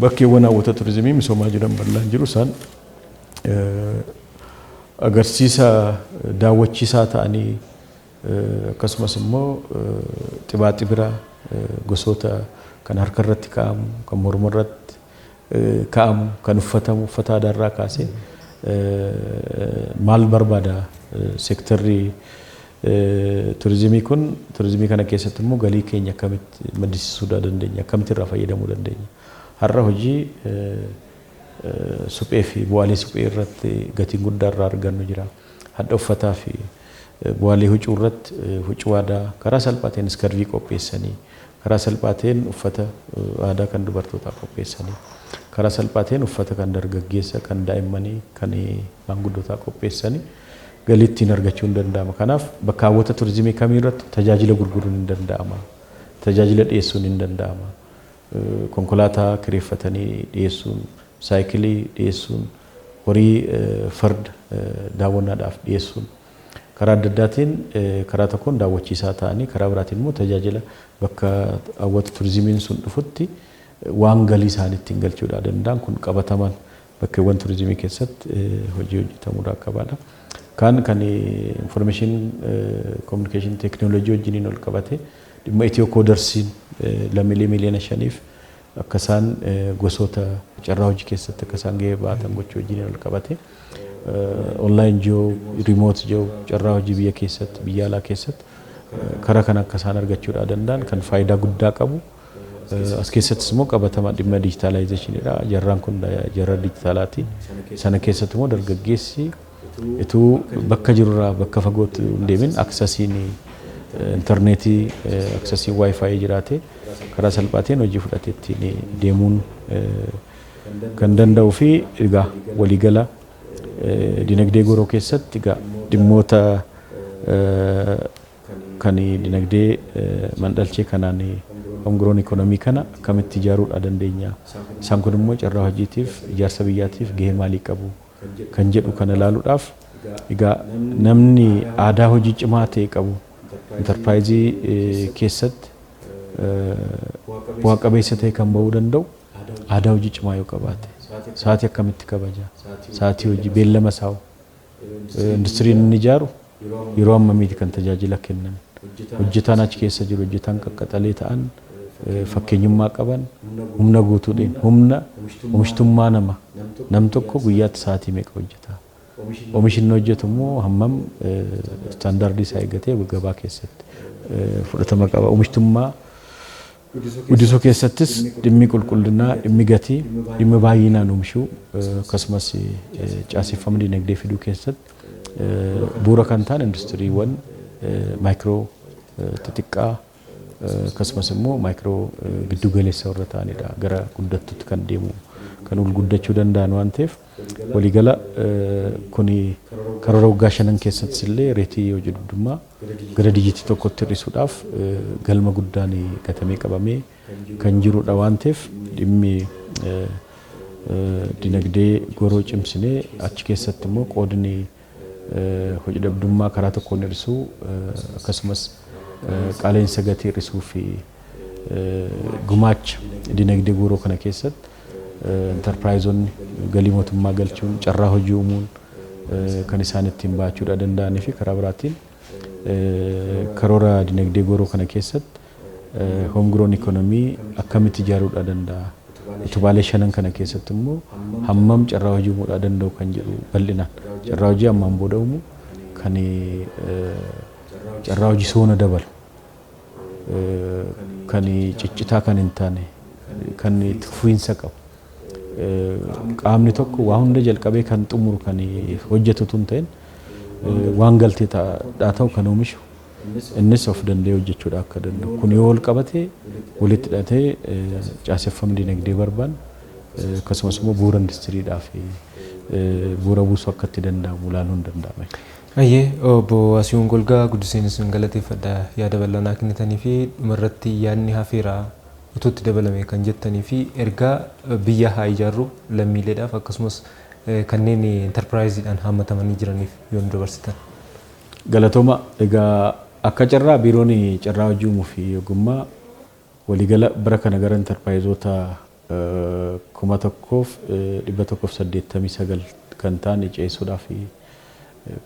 bakkeewwan hawwata turizimii misoomaa jiran bal'aan jiru isaan agarsiisa daawwachiisaa ta'anii akkasumas immoo xibaaxi biraa gosoota kan harka irratti kaa'amu, kan morma irratti kaa'amu, kan uffatamu, uffata aadaa irraa kaasee maal barbaada seektarri turizimii kun turizimii kana keessatti immoo galii keenya akkamitti maddisiisuu dandeenya, akkamitti irraa fayyadamuu dandeenya. Har'a hojii suphee fi bu'aalee suphee irratti gatiin guddaa irraa argannu jira. Hadha uffataa fi bu'aalee huccuu irratti huccuu aadaa karaa salphaateen iskarvii qopheessanii karaa salphaateen uffata aadaa kan dubartootaa qopheessanii karaa salphaateen uffata kan dargaggeessa kan daa'immanii kan maanguddootaa qopheessanii galii ittiin argachuun danda'ama. Kanaaf bakka hawwata turizimii kamii irratti tajaajila gurguruun hin danda'ama. Tajaajila dhiyeessuun hin danda'ama. Konkolaataa kireeffatanii dhiyeessuun, saayikilii dhiyeessuun, horii farda daawwannaadhaaf dhiyeessuun karaa adda addaatiin karaa tokkoon daawwachiisaa ta'anii karaa biraatiin immoo tajaajila bakka hawwata turizimiin sun dhufutti waan galii isaanii ittiin galchuudhaa danda'an kun qabataman bakkeewwan turizimii keessatti hojii hojjetamuudhaa qabaadha. Kan information communication technology wajjiniin ol qabate dhimma Itiyoo koodarsiin lammiilee miliyoona 5f akka isaan gosoota carraa hojii keessatti akka isaan gahee baatan gochuu wajjiniin ol qabate online jiru, remote jiru, carraa hojii biyya keessatti, biyya alaa keessatti karaa kan akka isaan argachuudhaa danda'an kan faayidaa guddaa qabu. As keessattis immoo qabatama dhimma dijitaalaayizeshiniidha. Jarraan kun jarra dijitaalaati. Sana keessatti immoo dargaggeessi ituu bakka jirurraa bakka fagootti hin deemin aksesiin intarneetii aksesiin waayifaayi jiraate karaa salphaatiin hojii fudhatee ittiin deemuun kan danda'uu fi egaa waliigala dinagdee goroo keessatti egaa dhimmoota kan dinagdee mandhalchee kanaan homegrown economy kana akkamitti ijaaruudhaa dandeenya. Isaan kun immoo carraa hojiitiif ijaarsa biyyaatiif gahee maalii qabu kan jedhu kana ilaaluudhaaf egaa namni aadaa hojii cimaa ta'e qabu intarpiraayizii keessatti bu'aa qabeessa ta'e kan bahuu danda'u aadaa hojii cimaa yoo qabaate sa'aatii akkamitti kabaja sa'aatii hojii beellama saa'u industiriin inni ijaaru yeroo ammamiiti kan tajaajila kennan hojjetaan achi keessa jiru hojjetaan qaqqaxalee ta'an fakkeenyummaa qaban humna guutuudhaan humna oomishtummaa nam tokko guyyaatti sa'aatii meeqa hojjeta oomishinni hojjetu immoo hammam istaandaardii isaa eeggatee gabaa keessatti fudhatama qaba oomishtummaa guddisuu keessattis dhimmi qulqullinaa dhimmi gatii dhimmi baay'inaan oomishuu akkasumas caaseffama dinagdee fiduu keessatti bu'uura kan ta'an industiriiwwan maayikiroo xixiqqaa akkasumas immoo maayikiroo giddu galeessa warra ta'anidha gara guddattuutti kan deemu kan ol guddachuu danda'an waan ta'eef waliigala kuni karoora waggaa 5 keessattis illee reetii hojii dhabdummaa gara dijitii tokkotti hir'isuudhaaf galma guddaan gatamee qabamee kan jirudha waan ta'eef dhimmi dinagdee goroo cimsinee achi keessatti immoo qoodni hojii dhabdummaa karaa tokkoon hir'isuu akkasumas qaaleensa gatii hir'isuu fi gumaacha dinagdee goroo kana keessatti enterpiraayizonni galii mootummaa galchuun carraa hojii uumuun kan isaan ittiin baachuudha danda'anii fi karaa biraatiin karoora dinagdee goroo kana keessatti hoomgroon ikoonomii akkamitti ijaaruudha danda'a utubaalee 5 kana keessatti immoo hammam carraa hojii uumuudha danda'u kan jedhu bal'inaan carraa hojii ammaan booda uumu kan carraa hojii soona dabalu kan ciccitaa kan hin taane kan fufiinsa qabu qaamni tokko waa hunda jalqabee kan xumuru kan hojjetu tun ta'in waan galtee ta'u kan oomishu innis of danda'ee hojjechuudha akka danda'u kun yoo wal qabatee walitti hidhatee caaseffamni dinagdee barbaadu akkasumas immoo bu'uura industiriidhaaf bu'uura buusuu akka itti danda'amu ilaaluun danda'ama. Ayyee obbo Asiyuun Golgaa guddiseenis galateeffadha yaada bal'aa kennitanii fi dhumarratti yaadni hafeera utuutti dabalame kan jettanii fi ergaa biyya haa ijaarru lammiileedhaaf akkasumas kanneen enterpiraayiziidhaan haammatamanii jiraniif yoo dabarsitan. Galatooma egaa akka carraa biiroon carraa hojii uumuu fi ogummaa waliigala bara kana gara enterpiraayizoota 1189 kan ta'an ceessuudhaaf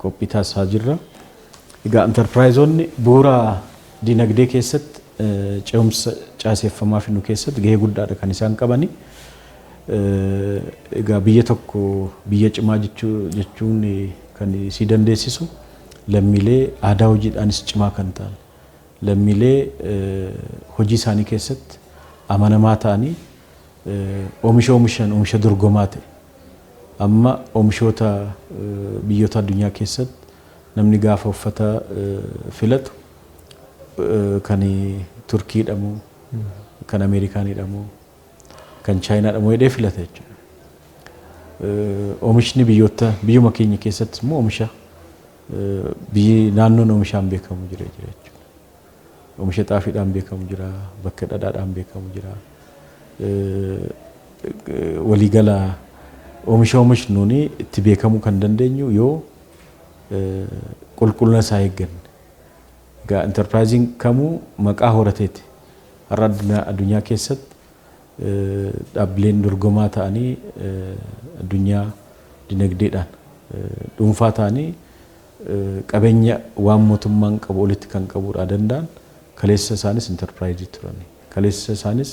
qophii taasisaa jirra. Egaa enterpiraayizoonni bu'uura dinagdee keessatti ce'umsa caaseffamaa fi nu keessatti gahee guddaadha kan isaan qabani. Egaa biyya tokko biyya cimaa jechuun kan si dandeessisu lammiilee aadaa hojiidhaanis cimaa kan ta'an lammiilee hojii isaanii keessatti amanamaa ta'anii oomisha dorgomaa ta'e amma oomishoota biyyoota addunyaa keessatti namni gaafa uffata filatu kan Turkii dhamu kan Ameerikaan dhamu kan Chaayinaa dhamu jedhee filata jechuudha. Oomishni biyyuma keenya keessatti immoo oomisha biyyi naannoon oomishaan beekamu jira jechuudha. Oomisha xaafiidhaan beekamu jira, bakka dhadhaadhaan beekamu jira. Waliigala oomishnuun itti beekamuu kan dandeenyu yoo qulqullina isaa eegganne. Egaa enterpiraayiziin kamuu maqaa horateeti. Har'a addunyaa keessatti dhaabbileen dorgomaa ta'anii addunyaa dinagdeedhaan dhuunfaa ta'anii qabeenya waan mootummaan qabu olitti kan qabuudha danda'an kaleessa isaanis enterpiraayizii turani. Kaleessa isaanis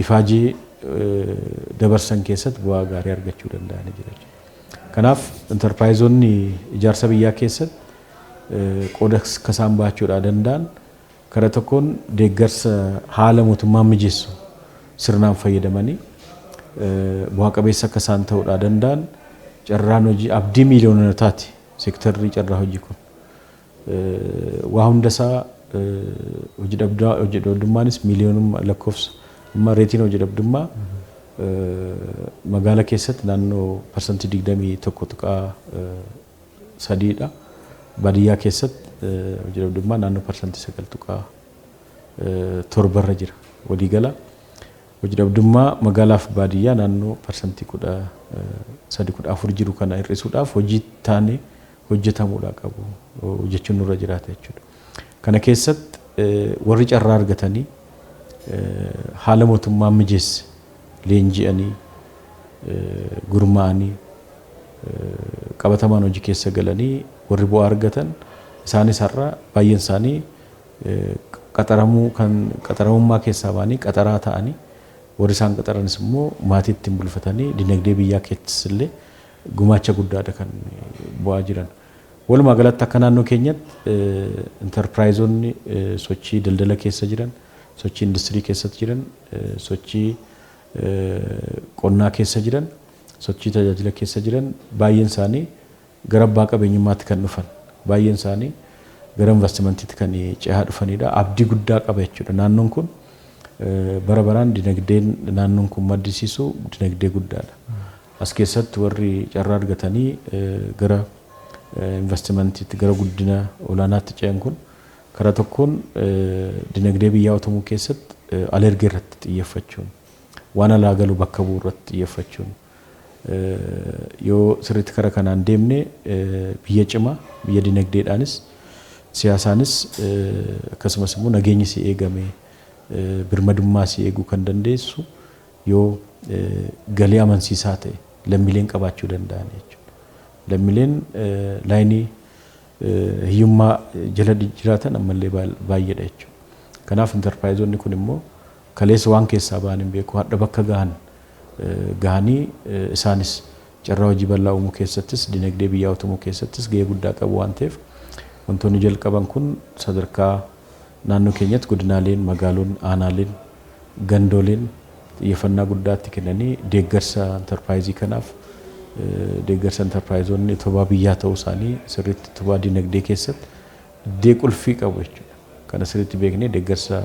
ifaajii dabarsan keessatti bu'aa gaarii argachuu danda'anii jiru. Kanaaf enterpiraayizoonni ijaarsa biyyaa keessatti qooda kasaan baachuudha danda'an karaa tokkoon deeggarsa haala mootummaan mijeessu sirnaan fayyadamanii bu'aa qabeessa akka isaan ta'uudha danda'an carraan hojii abdii miiliyoonotaati seektarri carraa hojii kun waa hundasaa hojii dhabdummaanis miiliyoonuma lakkoofsa amma reetiin hojii dhabdummaa magaalaa keessatti naannoo parsantii 21.3dha. Baadiyyaa keessatti hojii dhabdummaa naannoo parsantii 9.7 jira. Waliigala hojii dhabdummaa magaalaaf baadiyyaa naannoo parsantii 13.4 jiru kana hir'isuudhaaf hojii taane hojjetamuudha qabu jechuun nurra jiraata jechuudha. Kana keessatti warri carraa argatanii haala mootummaan mijeesse leenji'anii gurmaa'anii qabatamaan hojii keessa galanii warri bu'aa argatan isaanis har'a baay'een isaanii qaxaramummaa keessaa ba'anii qaxaraa ta'anii warri isaan qaxaranis immoo maatii ittiin bulfatanii dinagdee biyyaa keessatti illee gumaacha guddaadha kan bu'aa jiran. Walumaa galatti akka naannoo keenyatti intarpiraayizonni sochii daldala keessa jiran, sochii industirii keessatti jiran, sochii qonnaa keessa jiran, sochii tajaajila keessa jiran baay'een isaanii gara abbaa qabeenyummaatti kan dhufan, baay'een isaanii gara investimentiitti kan cehaa dhufanidha. Abdii guddaa qaba jechuudha. Naannoon kun bara baraan dinagdeen naannoon kun maddisiisu dinagdee guddaadha. As keessatti warri carraa argatanii gara investimentiitti gara guddina olaanaatti ce'an kun karaa tokkoon dinagdee biyyaa utumuu keessatti alergii irratti xiyyeeffachuun waan alaa galu bakka bu'u irratti xiyyeeffachuun yoo sirriitti karaa kanaan deemne biyya cimaa biyya dinagdeedhaanis siyaasaanis akkasumas immoo nageenyi si eegame birmadummaa si eeguu kan dandeessu yoo galii amansiisaa ta'e lammiileen qabaachuu danda'an jechuudha. Lammiileen laayinii hiyyummaa jala jiraatan ammallee baay'eedha jechuudha. Kanaaf intarpiraayizonni kun immoo kaleessa waan keessaa ba'an hin beeku hadha bakka gahanii isaanis carraa hojii bal'aa uumuu keessattis dinagdee biyyaa utumuu keessattis gahee guddaa qabu waan ta'eef wantoonni jalqaban kun sadarkaa naannoo keenyatti godinaaleen, magaalonni, aanaaleen, gandooleen xiyyeeffannaa guddaatti kennanii deeggarsa intarpiraayizii kanaaf deeggarsa intarpiraayizonni utubaa biyyaa ta'uu isaanii sirriitti utubaa dinagdee keessatti iddoo qulfii qabu jechuudha. Kana sirriitti beeknee deeggarsa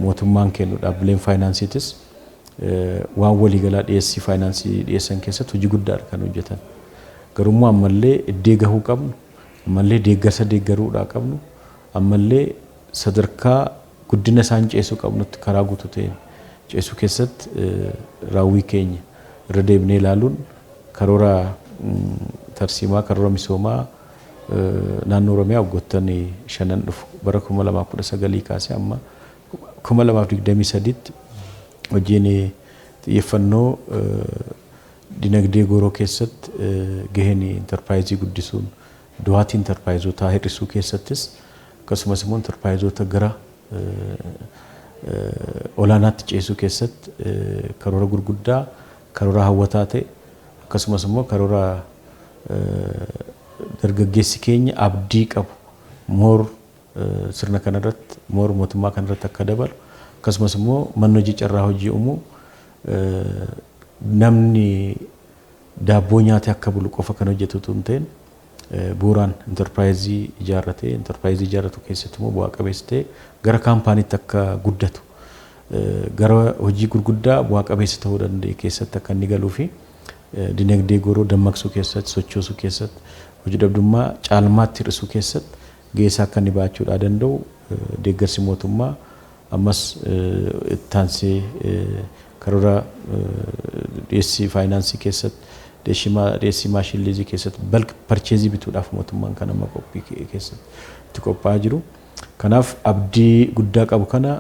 mootummaan kennu dhaabbileen faayinaansiitis waan waliigalaa dhiyeessii faayinaansii dhiyeessan keessatti hojii guddaadha kan hojjetan. Garuu ammallee iddoo gahuu qabnu, ammallee deeggarsa deeggaruudhaa qabnu, ammallee sadarkaa guddina isaan ceesuu qabnutti karaa guutuu ta'een ceesuu keessatti raawwii keenya irra deebinee ilaaluun karoora tarsiimaa karoora misoomaa naannoo Oromiyaa waggoottan 5 dhufu bara 2019 kaasee amma 2023tti hojiin xiyyeeffannoo dinagdee gooroo keessatti gaheen intarpiraayizii guddisuun du'aatii intarpiraayizotaa hir'isuu keessattis akkasumas immoo intarpiraayizota gara olaanaatti ceesuu keessatti karoora gurguddaa karoora hawwataa ta'e akkasumas immoo karoora dargaggeessi keenya abdii qabu moor sirna kanarratti moor mootummaa kanarratti akka dabalu akkasumas immoo manni hojii carraa hojii uumuu namni daabboo nyaatee akka bulu qofa kan hojjetu tun ta'een bu'uuraan intarpiraayizii ijaarratu keessatti immoo bu'aa qabeessa ta'e gara kaampaaniitti akka guddatu gara hojii gurguddaa bu'aa qabeessa ta'uu danda'e keessatti akka inni galuu fi dinagdee gooroo dammaqsuu keessatti sochoosuu keessatti hojii dhabdummaa caalmaatti hir'isuu keessatti gahee akka inni ba'achuudhaa danda'u deeggarsi mootummaa ammas ittaansee karoora dhiyeessii faayinaansii keessatti dhiyeessii maashin liizii keessatti balk parcheezii bituudhaaf mootummaan kan amma qophii keessatti qophaa'aa jiru. Kanaaf abdii guddaa qabu kana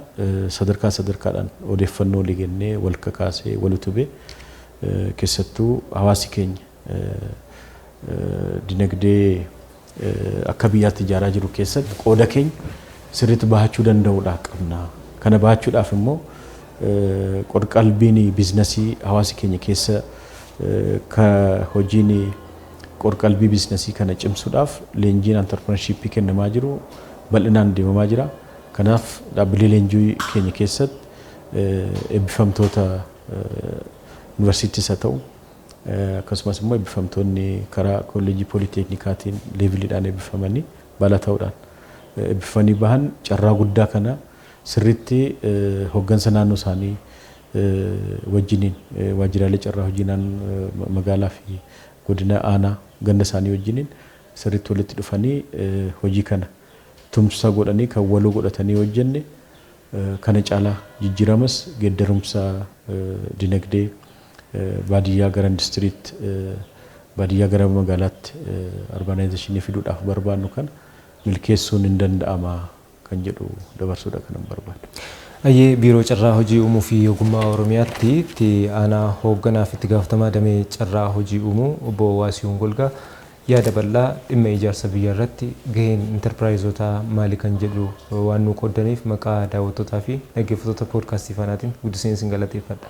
sadarkaadhaan odeeffannoo ligannee wal kakaasee wal utubee keessattuu hawaasi keenya dinagdee akka biyyaatti ijaaraa jiru keessatti qooda keenya sirriitti bahachuu danda'uudhaa qabna. Kana bahachuudhaaf immoo qorqalbiin biizinasii hawaasi keenya keessa ka hojiin qorqalbii biizinasii kana cimsuudhaaf leenjiin antarpireenshipii kennamaa jiru bal'inaan deemamaa jira. Kanaaf dhaabbilee leenjii keenya keessatti eebbifamtoota yuunivarsiitiis haa ta'u akkasumas immoo eebbifamtoonni karaa kolleejii pooliteeknikaatiin leeviliidhaan eebbifamanii baala ta'uudhaan eebbifamanii bahan carraa guddaa kana sirriitti hooggansa naannoo isaanii wajjiniin waajjiraalee carraa hojii magaalaa fi godina aanaa ganda isaanii wajjiniin sirriitti walitti dhufanii hojii kana tumsa godhanii kan waloo godhatanii hojjenne kana caalaa jijjiiramas geeddarumsa dinagdee baadiyyaa gara industiriitti baadiyyaa gara magaalaatti urbanization fiduudhaaf barbaannu kana milkeessuun hin danda'ama kan jedhu dabarsuudha kan barbaadu. Ayyee biiroo carraa hojii uumuu fi ogummaa Oromiyaatti itti aanaa hoogganaa fi itti gaafatamaa damee carraa hojii uumuu obbo Waasihuun Golgaa yaada bal'aa dhimma ijaarsa biyyaa irratti gaheen intarpiraayizoota maalii kan jedhu waan nu qoddaniif maqaa daawwattootaa fi dhaggeeffattoota poodkaastii Faanaatiin guddiseen isin galateeffadha.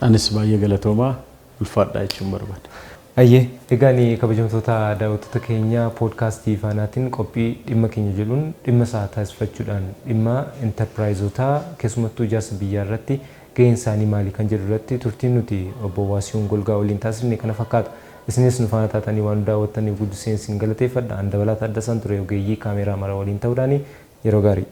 Anis baay'ee galatoomaa ulfaadhaa jechuun barbaada. Ayyee egaan kabajamtoota daawwattoota keenya poodkaastii Faanaatiin qophii dhimma keenya jedhuun dhimma isaa taasifachuudhaan dhimma intarpiraayizoota keessumattuu ijaarsa biyyaa irratti gaheen isaanii maalii kan jedhu irratti turtiin nuti obbo Waasihuun Golgaa waliin taasifne kana fakkaata. Isinis nu faana taatanii waan daawwattaniif guddiseen isin galateeffadha. An Dabalataa Addasaan ture ogeeyyii kaameeraa mara waliin ta'uudhaan yeroo gaarii.